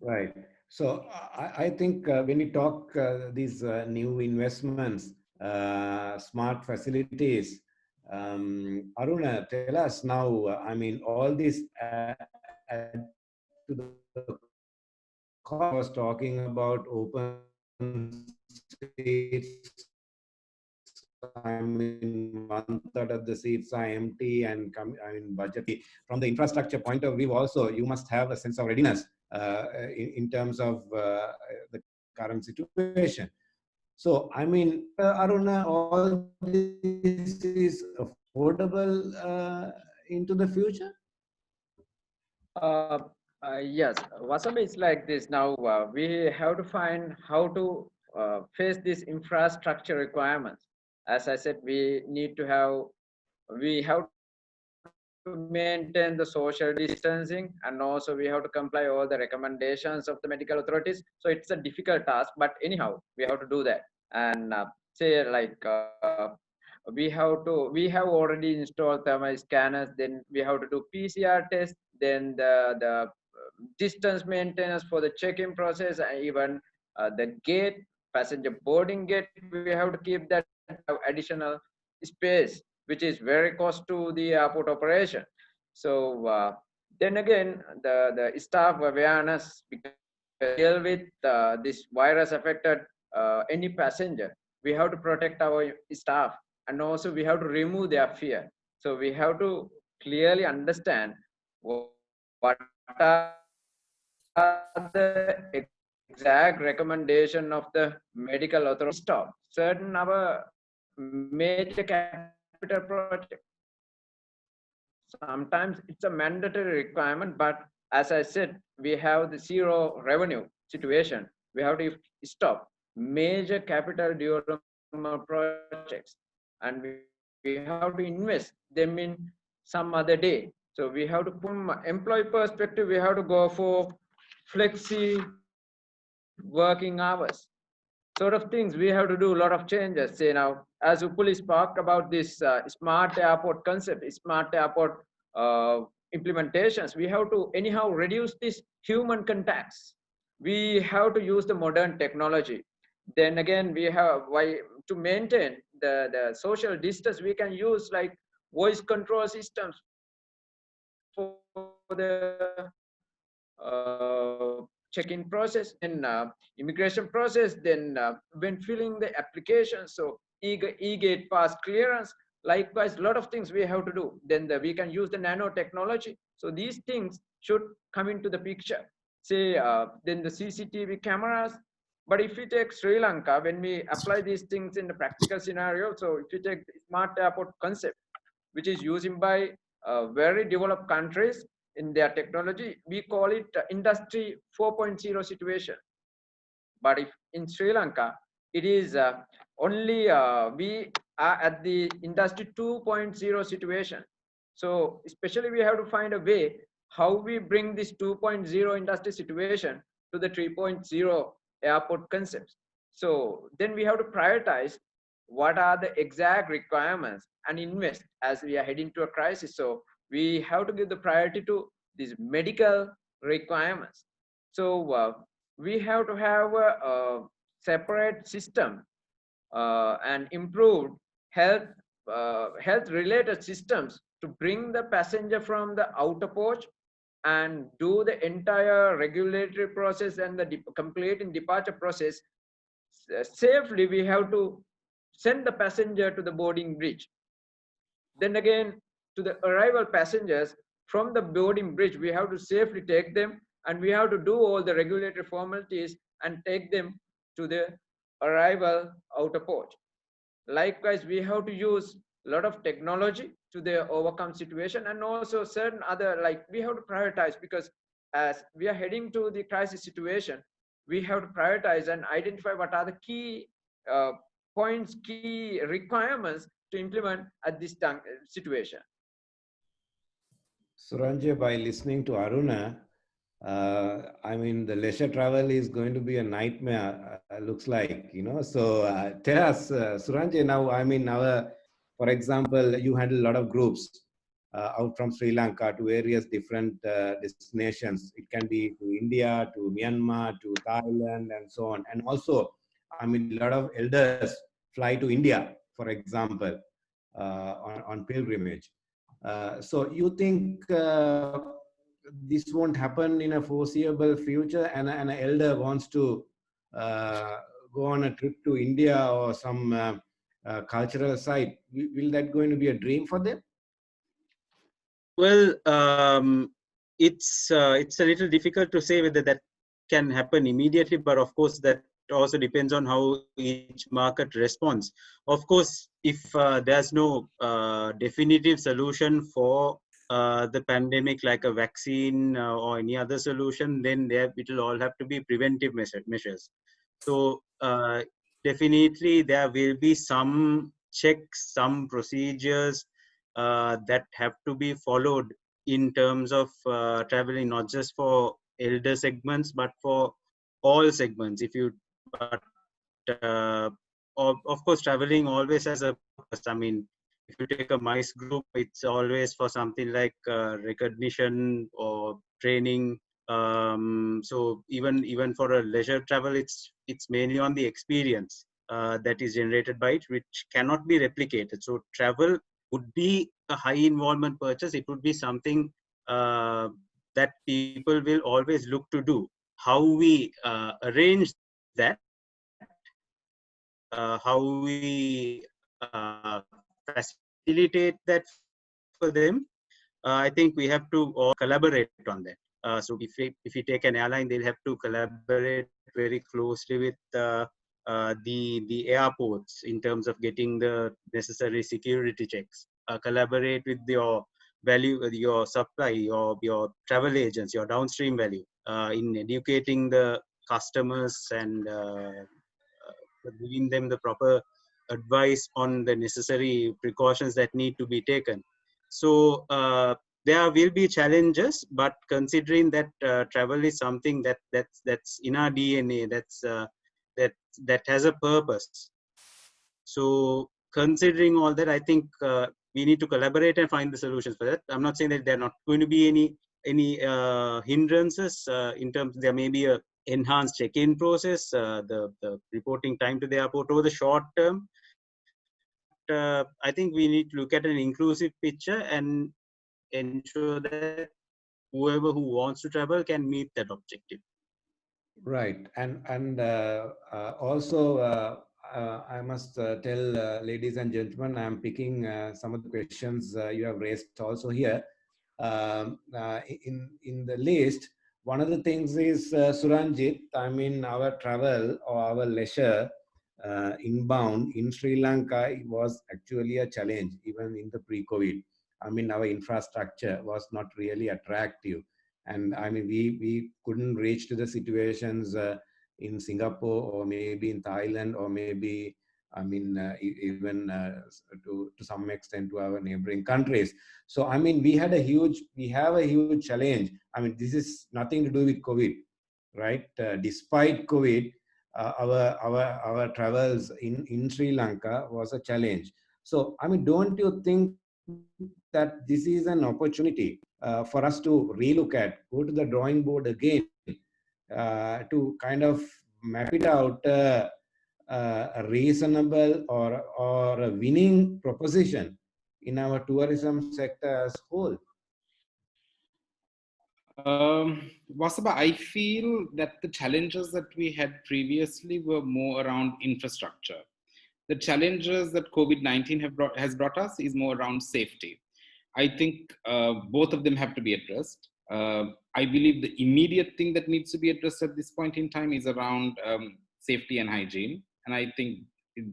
Right. So I think when you talk these new investments, smart facilities, Aruna, tell us now, I mean, all these to the call, I was talking about open seats. I mean, 1/3 of the seats are empty and budget. From the infrastructure point of view, also, you must have a sense of readiness in terms of the current situation. So, I mean, Aruna, all this is affordable into the future? Yes, Wasabi is like this. Now we have to find how to face these infrastructure requirements. As I said, we have to maintain the social distancing, and also we have to comply all the recommendations of the medical authorities. So it's a difficult task, but anyhow, we have to do that. And say like we have already installed thermal scanners. Then we have to do PCR tests. Then the distance maintenance for the check-in process, and even the gate, passenger boarding gate, we have to keep that additional space, which is very cost to the airport operation. So then again, the staff awareness, because deal with this virus affected any passenger, we have to protect our staff, and also we have to remove their fear. So we have to clearly understand what are the exact recommendation of the medical authority. Stop certain our major capital project. Sometimes it's a mandatory requirement, but as I said, we have the zero revenue situation. We have to stop major capital development projects, and we have to invest them in some other day. So we have to, from employee perspective, we have to go for flexi working hours sort of things. We have to do a lot of changes. Say now, as Upuli spoke about this smart airport concept, smart airport implementations, we have to anyhow reduce this human contacts. We have to use the modern technology. Then again, we have to maintain the social distance, we can use like voice control systems for the check-in process and immigration process. Then when filling the application, so e-gate pass clearance, likewise a lot of things we have to do. Then we can use the nanotechnology. So these things should come into the picture. Say then the CCTV cameras. But if we take Sri Lanka, when we apply these things in the practical scenario, so if you take the smart airport concept, which is used by very developed countries in their technology, we call it industry 4.0 situation. But if in Sri Lanka, it is only we are at the industry 2.0 situation. So especially we have to find a way how we bring this 2.0 industry situation to the 3.0 airport concepts. So then we have to prioritize what are the exact requirements and invest as we are heading to a crisis. So we have to give the priority to these medical requirements. So we have to have a separate system and improved health health related systems to bring the passenger from the outer porch and do the entire regulatory process and the complete in departure process safely. We have to send the passenger to the boarding bridge. Then again, to the arrival passengers from the boarding bridge, we have to safely take them, and we have to do all the regulatory formalities and take them to the arrival outer port. Likewise, we have to use a lot of technology to the overcome situation, and also certain other, like we have to prioritize, because as we are heading to the crisis situation, we have to prioritize and identify what are the key points, key requirements to implement at this situation. Suranjay, by listening to Aruna, I mean, the leisure travel is going to be a nightmare, looks like, you know. So tell us, Suranjay, now, I mean, for example, you handle a lot of groups out from Sri Lanka to various different destinations. It can be to India, to Myanmar, to Thailand, and so on. And also, I mean, a lot of elders fly to India, for example, on pilgrimage. So you think this won't happen in a foreseeable future, and an elder wants to go on a trip to India or some cultural site? Will that going to be a dream for them? Well, it's a little difficult to say whether that can happen immediately, but of course that also depends on how each market responds. Of course, if there's no definitive solution for the pandemic, like a vaccine or any other solution, then it will all have to be preventive measures. So definitely there will be some checks, some procedures that have to be followed in terms of traveling, not just for elder segments, but for all segments. Of course, traveling always has a purpose. I mean, if you take a MICE group, it's always for something like recognition or training. So even for a leisure travel, it's mainly on the experience that is generated by it, which cannot be replicated. So travel would be a high involvement purchase. It would be something that people will always look to do. How we arrange that, how we facilitate that for them, I think we have to all collaborate on that. So if we take an airline, they'll have to collaborate very closely with the airports in terms of getting the necessary security checks. Collaborate with your supply, your travel agents, your downstream value in educating the customers and giving them the proper advice on the necessary precautions that need to be taken. So there will be challenges, but considering that travel is something that's in our DNA, that has a purpose. So considering all that, I think we need to collaborate and find the solutions for that. I'm not saying that there are not going to be any hindrances in terms. There may be a enhanced check-in process, the reporting time to the airport over the short term. I think we need to look at an inclusive picture and ensure that whoever who wants to travel can meet that objective. Right, and also I must tell ladies and gentlemen, I'm picking some of the questions you have raised also here. In the list, one of the things is Suranjit. I mean, our travel or our leisure inbound in Sri Lanka was actually a challenge even in the pre-COVID. I mean, our infrastructure was not really attractive. And I mean, we couldn't reach to the situations in Singapore or maybe in Thailand or maybe I mean, even to some extent to our neighboring countries. So, I mean, we have a huge challenge. I mean, this is nothing to do with COVID, right? Despite COVID, our travels in Sri Lanka was a challenge. So, I mean, don't you think that this is an opportunity for us to relook at, go to the drawing board again, to kind of map it out a reasonable or a winning proposition in our tourism sector as whole? Wasaba, I feel that the challenges that we had previously were more around infrastructure. The challenges that COVID-19 has brought us is more around safety. I think both of them have to be addressed. I believe the immediate thing that needs to be addressed at this point in time is around safety and hygiene. And I think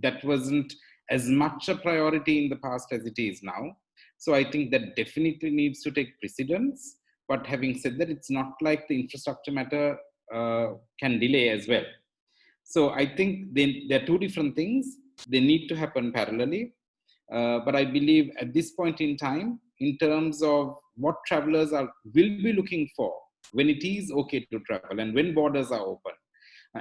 that wasn't as much a priority in the past as it is now. So I think that definitely needs to take precedence. But having said that, it's not like the infrastructure matter can delay as well. So I think they're two different things. They need to happen parallelly. But I believe at this point in time, in terms of what travelers will be looking for when it is okay to travel and when borders are open,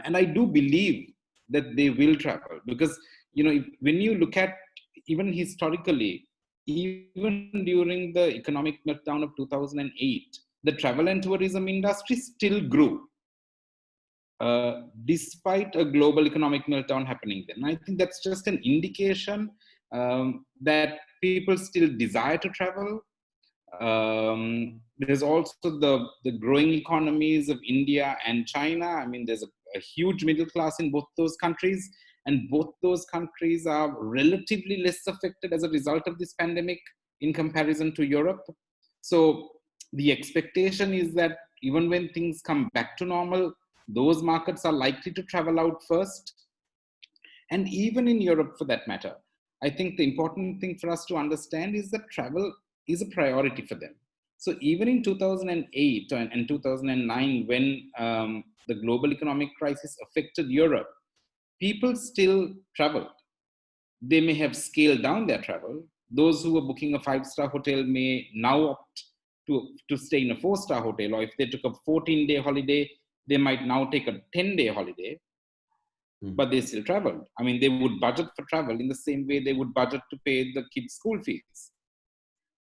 and I do believe that they will travel, because when you look at even historically, even during the economic meltdown of 2008, the travel and tourism industry still grew. Despite a global economic meltdown happening then. I think that's just an indication that people still desire to travel. There's also the growing economies of India and China. I mean, there's a huge middle class in both those countries, and both those countries are relatively less affected as a result of this pandemic in comparison to Europe. So the expectation is that even when things come back to normal, those markets are likely to travel out first. And even in Europe, for that matter, I think the important thing for us to understand is that travel is a priority for them. So even in 2008 and 2009, when the global economic crisis affected Europe, people still traveled. They may have scaled down their travel. Those who were booking a 5-star hotel may now opt to stay in a 4-star hotel, or if they took a 14-day holiday, they might now take a 10-day holiday, but they still traveled. I mean, they would budget for travel in the same way they would budget to pay the kids' school fees.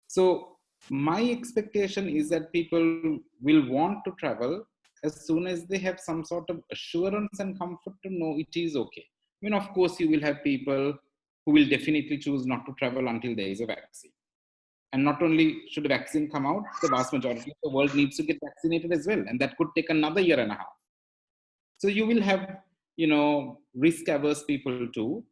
So my expectation is that people will want to travel as soon as they have some sort of assurance and comfort to know it is okay. I mean, of course, you will have people who will definitely choose not to travel until there is a vaccine. And not only should a vaccine come out, the vast majority of the world needs to get vaccinated as well. And that could take another year and a half. So you will have, risk-averse people too.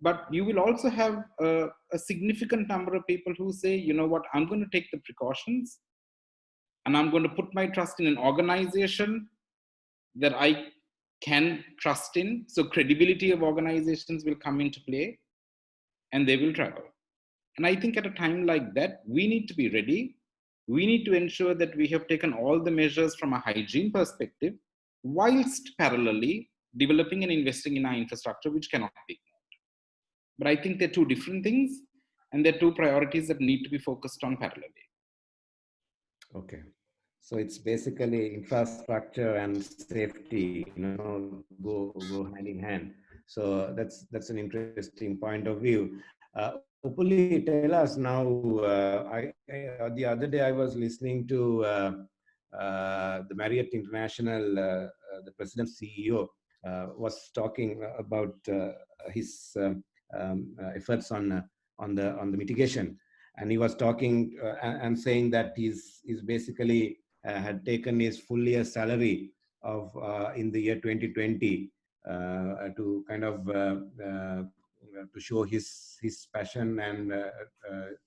But you will also have a significant number of people who say, you know what, I'm going to take the precautions and I'm going to put my trust in an organization that I can trust in. So credibility of organizations will come into play and they will travel. And I think at a time like that, we need to be ready. We need to ensure that we have taken all the measures from a hygiene perspective, whilst parallelly developing and investing in our infrastructure, which cannot be ignored. But I think they're two different things, and they're two priorities that need to be focused on parallelly. Okay. So it's basically infrastructure and safety, go hand in hand. So that's an interesting point of view. Upuli, tell us now. The other day I was listening to the Marriott International, the president CEO was talking about his efforts on the mitigation, and he was talking and saying that he's basically had taken his full year salary of in the year 2020 to kind of to show his passion and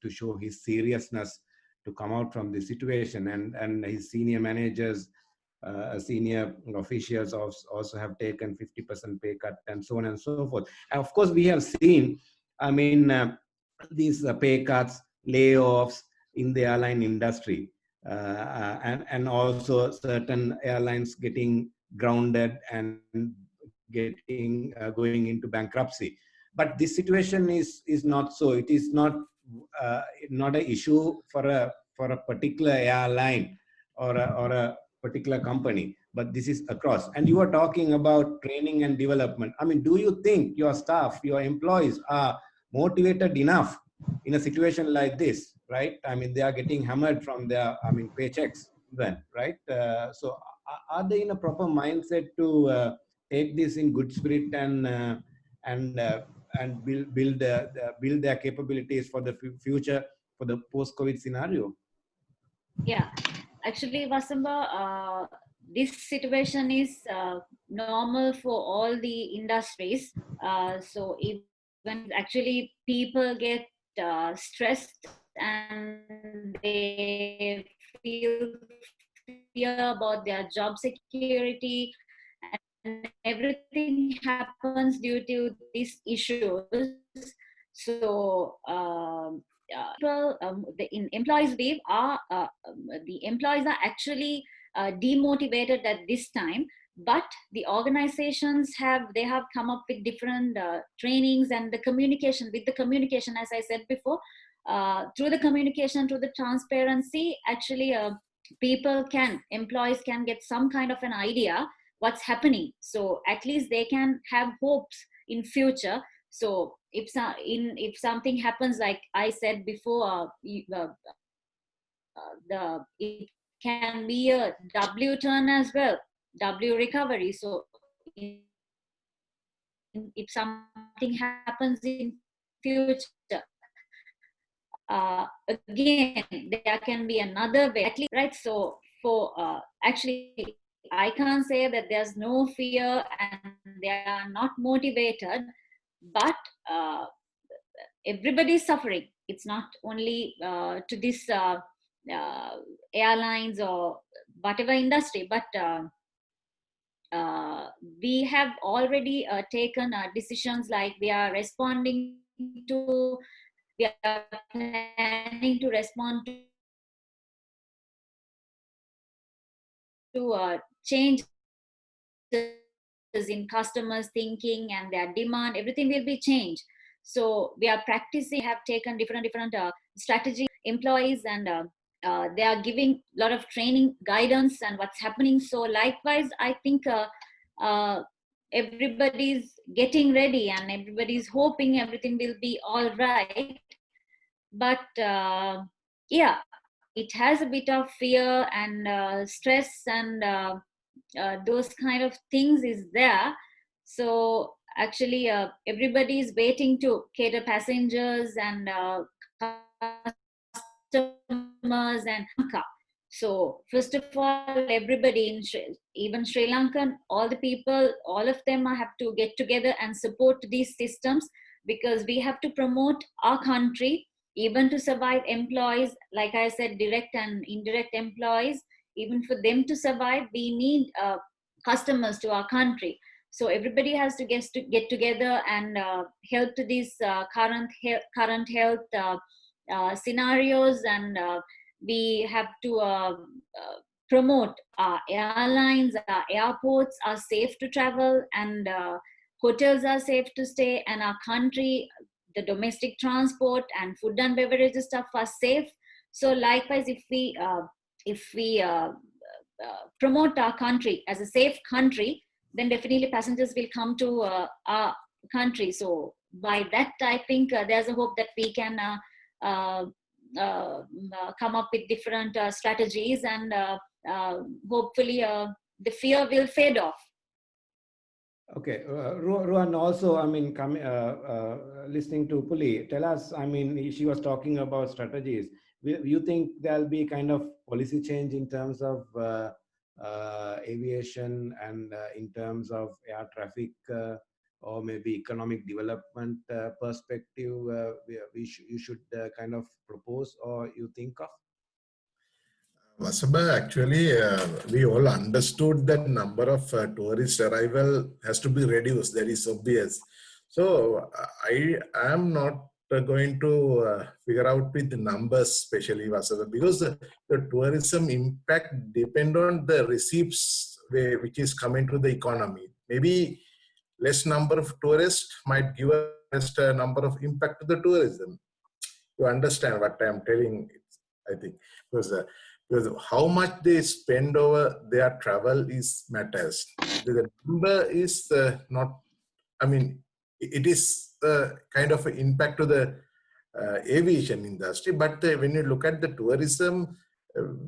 to show his seriousness to come out from the situation, and his senior managers, senior officials also have taken 50% pay cut and so on and so forth. And of course, we have seen, I mean, these pay cuts, layoffs in the airline industry, and also certain airlines getting grounded and going into bankruptcy. But this situation is not so. It is not not an issue for a particular airline or a particular company, but this is across. And you are talking about training and development. I mean, do you think your staff, your employees are motivated enough in a situation like this, right? I mean, they are getting hammered from their, I mean, paychecks then, right? So are they in a proper mindset to take this in good spirit and build their capabilities for the future, for the post-COVID scenario? Yeah, actually, Vasamba, this situation is normal for all the industries. So even actually people get stressed and they feel fear about their job security, and everything happens due to these issues. So people, in employees leave are the employees are actually demotivated at this time, but the organizations have come up with different trainings and the communication, as I said before, through the communication, through the transparency, actually employees can get some kind of an idea what's happening, so at least they can have hopes in future. So if something happens, like I said before, it can be a W turn as well, W recovery. So if something happens in future, again there can be another way, at least, right? So for actually, I can't say that there's no fear and they are not motivated, but everybody's suffering. It's not only to this airlines or whatever industry, but we have already taken decisions, like we are planning to respond to changes in customers' thinking and their demand. Everything will be changed. So we are practicing, have taken different strategy employees, and they are giving a lot of training guidance and what's happening. So likewise, I think everybody's getting ready and everybody's hoping everything will be all right. But yeah, it has a bit of fear and stress and those kind of things is there. So actually everybody is waiting to cater passengers and customers and so first of all, everybody even Sri Lankan, all the people, all of them have to get together and support these systems, because we have to promote our country, even to survive. Employees, like I said, direct and indirect employees, even for them to survive, we need customers to our country. So everybody has to get together and help to these current health scenarios, and we have to promote our airlines, our airports are safe to travel, and hotels are safe to stay, and our country, the domestic transport and food and beverages stuff are safe. So likewise, if we promote our country as a safe country, then definitely passengers will come to our country. So by that, I think there's a hope that we can come up with different strategies, and hopefully the fear will fade off. Okay, Ruan, also, I mean, listening to Puli, tell us, I mean, she was talking about strategies. You think there'll be kind of policy change in terms of aviation and in terms of air traffic or maybe economic development perspective you should kind of propose or you think of? Vasabha, actually, we all understood that number of tourist arrival has to be reduced. That is obvious. So I am not going to figure out with the numbers, especially Vasabha, because the tourism impact depend on the receipts which is coming to the economy. Maybe less number of tourists might give highest number of impact to the tourism. You understand what I am telling, I think, because how much they spend over their travel is matters. The number is not, I mean, it is kind of an impact to the aviation industry, but when you look at the tourism,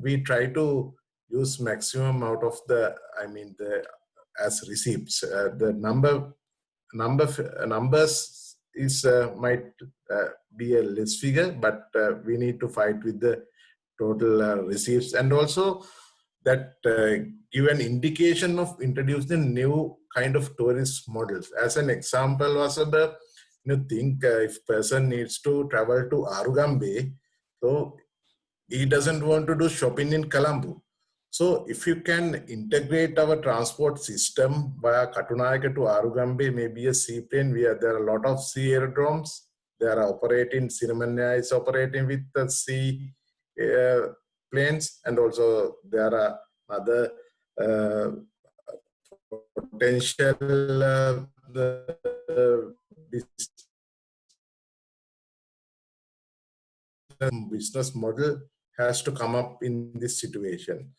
we try to use maximum out of the, I mean, as receipts. The numbers is might be a less figure, but we need to fight with the total receipts, and also that give an indication of introducing new kind of tourist models. As an example, was the think if person needs to travel to Arugambe, so he doesn't want to do shopping in Colombo. So if you can integrate our transport system via Katunayake to Arugambe, maybe a seaplane, there are a lot of sea aerodromes. They are operating, Sinamanya is operating with the sea planes, and also there are other potential business model has to come up in this situation.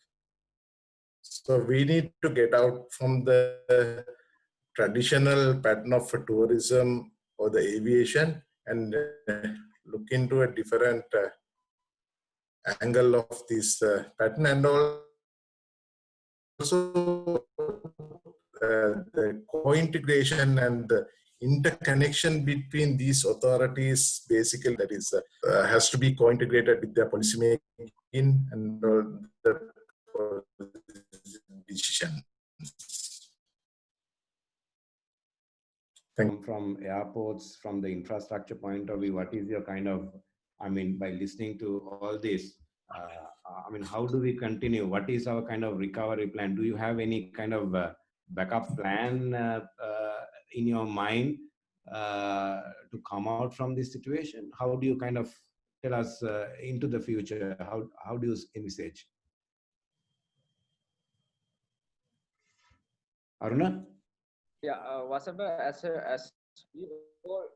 So we need to get out from the traditional pattern of tourism or the aviation and look into a different angle of this pattern, and also the co-integration and the interconnection between these authorities, basically that is has to be co-integrated with their policy making and the decisions. From airports, from the infrastructure point of view, what is your kind of, I mean, by listening to all this, I mean, how do we continue? What is our kind of recovery plan? Do you have any kind of backup plan in your mind to come out from this situation? How do you kind of tell us into the future? How do you envisage? Aruna? Yeah, Wasaba, as you all,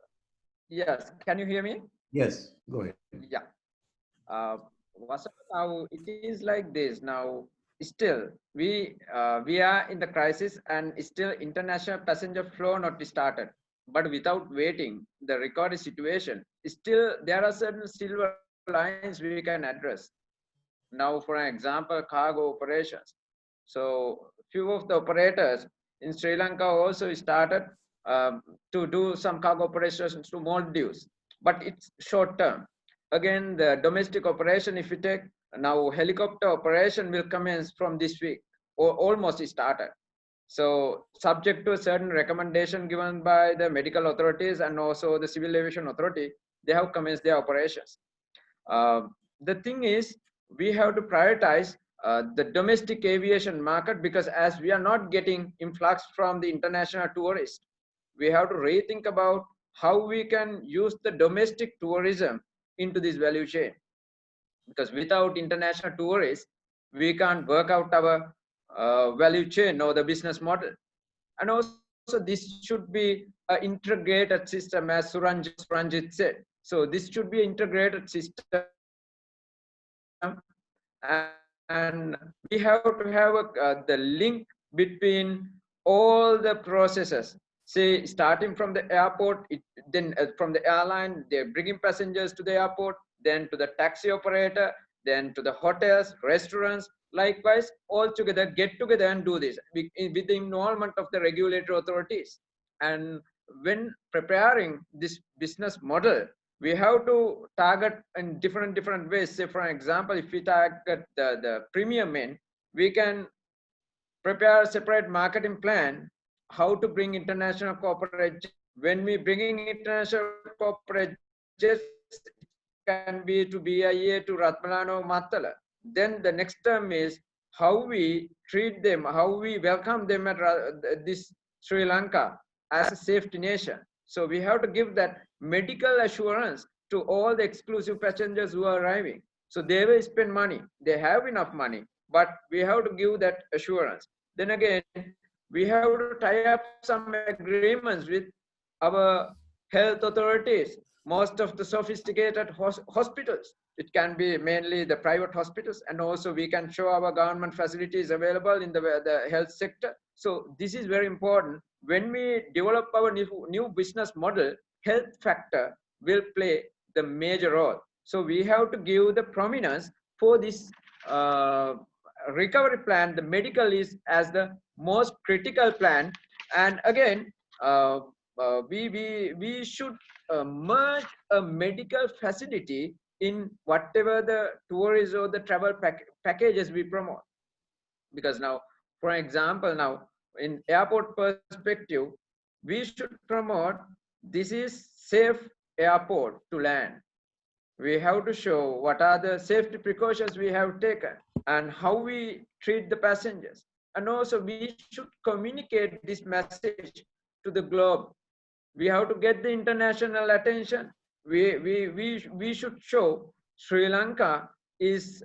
yes, can you hear me? Yes, go ahead. Yeah. Wasaba, now it is like this. Now, still, we are in the crisis, and still international passenger flow not started. But without waiting, the recorded situation, still there are certain silver lines we can address. Now, for an example, cargo operations. So few of the operators in Sri Lanka also started to do some cargo operations to Maldives, but it's short term. Again, the domestic operation, if you take now, helicopter operation will commence from this week, or almost started. So subject to a certain recommendation given by the medical authorities and also the civil aviation authority, they have commenced their operations. The thing is, we have to prioritize the domestic aviation market, because as we are not getting influx from the international tourists, we have to rethink about how we can use the domestic tourism into this value chain. Because without international tourists, we can't work out our value chain or the business model. And also this should be an integrated system, as Suranjit said. So this should be an integrated system, and we have to have the link between all the processes. Say, starting from the airport, then from the airline, they're bringing passengers to the airport, then to the taxi operator, then to the hotels, restaurants. Likewise, all together, get together and do this with the involvement of the regulatory authorities. And when preparing this business model, we have to target in different ways. Say, for example, if we target the premium end, we can prepare a separate marketing plan, how to bring international corporate. When we bringing international corporate jets, it can be to BIA, to Ratmalano, Matala. Then the next term is how we treat them, how we welcome them at this Sri Lanka as a safety nation. So we have to give that medical assurance to all the exclusive passengers who are arriving. So they will spend money. They have enough money, but we have to give that assurance. Then again, we have to tie up some agreements with our health authorities, most of the sophisticated hospitals. It can be mainly the private hospitals, and also we can show our government facilities available in the health sector. So this is very important. When we develop our new business model, health factor will play the major role. So we have to give the prominence for this recovery plan. The medical is as the most critical plan, and again we should merge a medical facility in whatever the tourist or the travel packages we promote. Because now, for example, now in airport perspective, we should promote this is safe airport to land. We have to show what are the safety precautions we have taken and how we treat the passengers. And also we should communicate this message to the globe. We have to get the international attention. We should show Sri Lanka is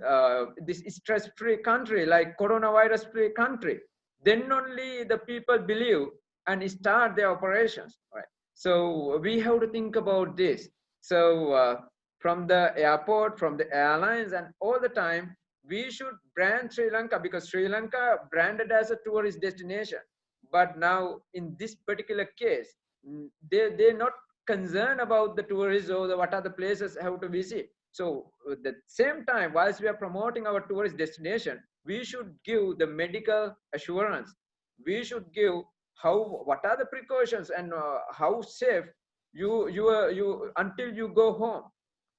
this stress-free country, like coronavirus-free country. Then only the people believe and start their operations. Right? So we have to think about this. So from the airport, from the airlines, and all the time, we should brand Sri Lanka, because Sri Lanka branded as a tourist destination. But now in this particular case, they're not concerned about the tourists or what are the places have to visit. So at the same time, whilst we are promoting our tourist destination, we should give the medical assurance. We should give what are the precautions and how safe you until you go home.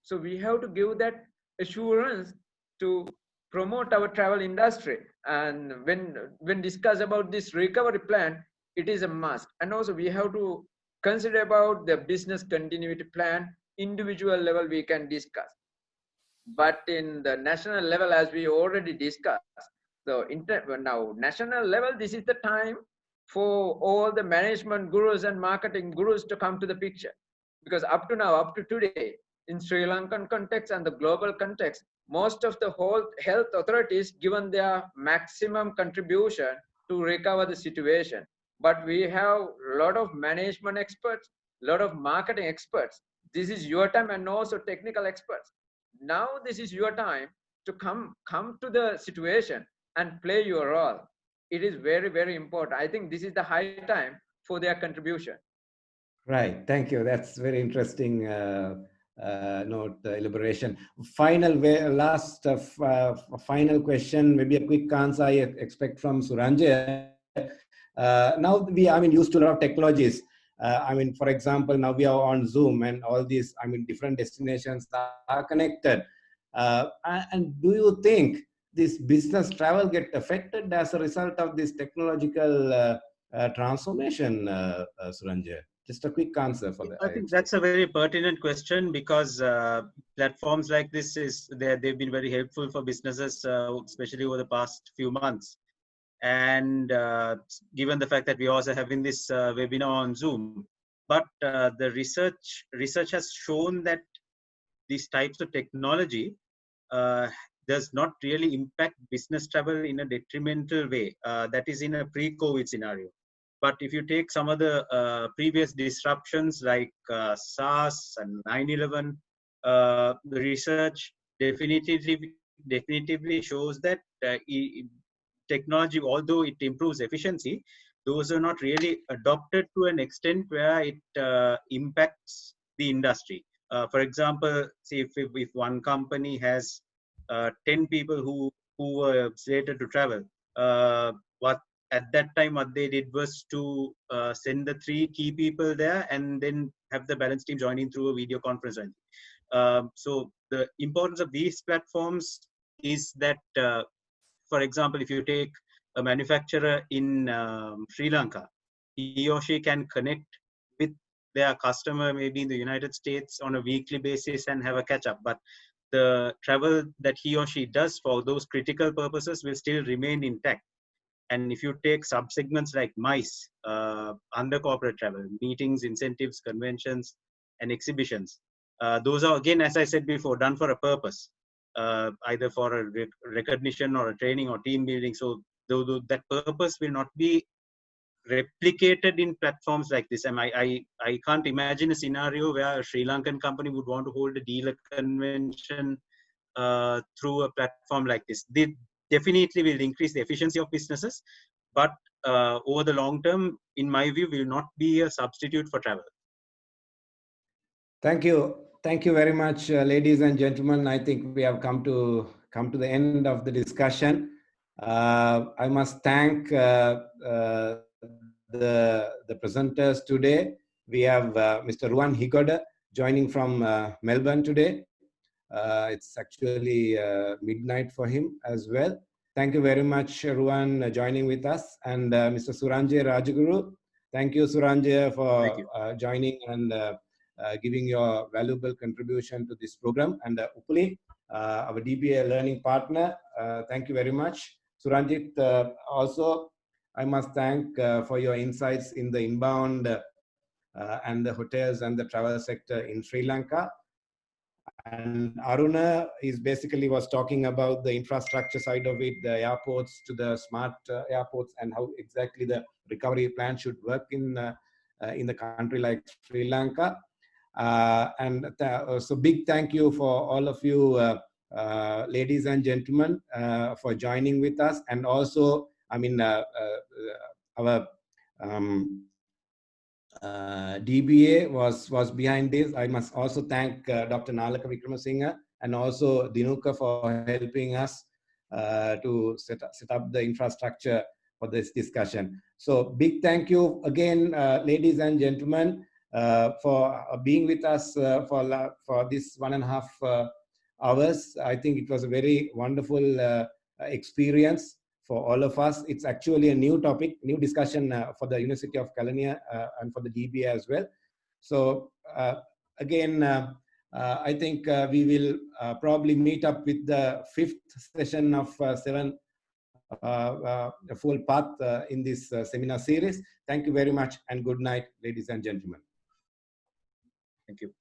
So we have to give that assurance to promote our travel industry. And when discuss about this recovery plan, it is a must. And also we have to consider about the business continuity plan. Individual level we can discuss, but in the national level, as we already discussed, so now national level, this is the time for all the management gurus and marketing gurus to come to the picture. Because up to now, up to today, in Sri Lankan context and the global context, most of the whole health authorities given their maximum contribution to recover the situation. But we have a lot of management experts, a lot of marketing experts. This is your time, and also technical experts. Now this is your time to come to the situation and play your role. It is very, very important. I think this is the high time for their contribution. Right. Thank you. That's very interesting elaboration. Last final question, maybe a quick answer I expect from Suranjay. Now used to a lot of technologies. For example, now we are on Zoom and all these, different destinations are connected. And do you think this business travel get affected as a result of this technological transformation, Suranjay? Just a quick answer for that. I think that's a very pertinent question, because platforms like this they've been very helpful for businesses, especially over the past few months. And given the fact that we also having this webinar on Zoom, but the research has shown that these types of technology does not really impact business travel in a detrimental way. That is in a pre-COVID scenario. But if you take some of the previous disruptions like SARS and 9/11, the research definitively shows that technology, although it improves efficiency, those are not really adopted to an extent where it impacts the industry. For example, see if one company has 10 people who were slated to travel, at that time, what they did was to send the 3 key people there and then have the balance team joining through a video conference. So the importance of these platforms is that, for example, if you take a manufacturer in Sri Lanka, he or she can connect with their customer maybe in the United States on a weekly basis and have a catch up. But the travel that he or she does for those critical purposes will still remain intact. And if you take subsegments like MICE, under corporate travel, meetings, incentives, conventions, and exhibitions, those are, again, as I said before, done for a purpose, either for a recognition or a training or team building. So that purpose will not be replicated in platforms like this. And I can't imagine a scenario where a Sri Lankan company would want to hold a dealer convention through a platform like this. They definitely will increase the efficiency of businesses, but over the long term, in my view, will not be a substitute for travel. Thank you. Thank you very much, ladies and gentlemen. I think we have come to the end of the discussion. I must thank the presenters today. We have Mr. Ruan Higoda joining from Melbourne today. It's actually midnight for him as well. Thank you very much, Ruan, joining with us. And Mr. Suranjay Rajaguru. Thank you, Suranjay, for joining and giving your valuable contribution to this program. And Upali, our DBA learning partner, thank you very much. Suranjit, also, I must thank for your insights in the inbound and the hotels and the travel sector in Sri Lanka. And Aruna was talking about the infrastructure side of it, the airports to the smart airports, and how exactly the recovery plan should work in the country like Sri Lanka. So big thank you for all of you, ladies and gentlemen, for joining with us. And also, I mean, our DBA was behind this. I must also thank Dr. Nalaka Vikramasinghe and also Dinuka for helping us to set up the infrastructure for this discussion. So big thank you again, ladies and gentlemen, for being with us for this 1.5 hours. I think it was a very wonderful experience for all of us. It's actually a new topic, new discussion for the University of Kelaniya and for the DBA as well. So again, I think we will probably meet up with the 5th session of 7 full path in this seminar series. Thank you very much and good night, ladies and gentlemen. Thank you.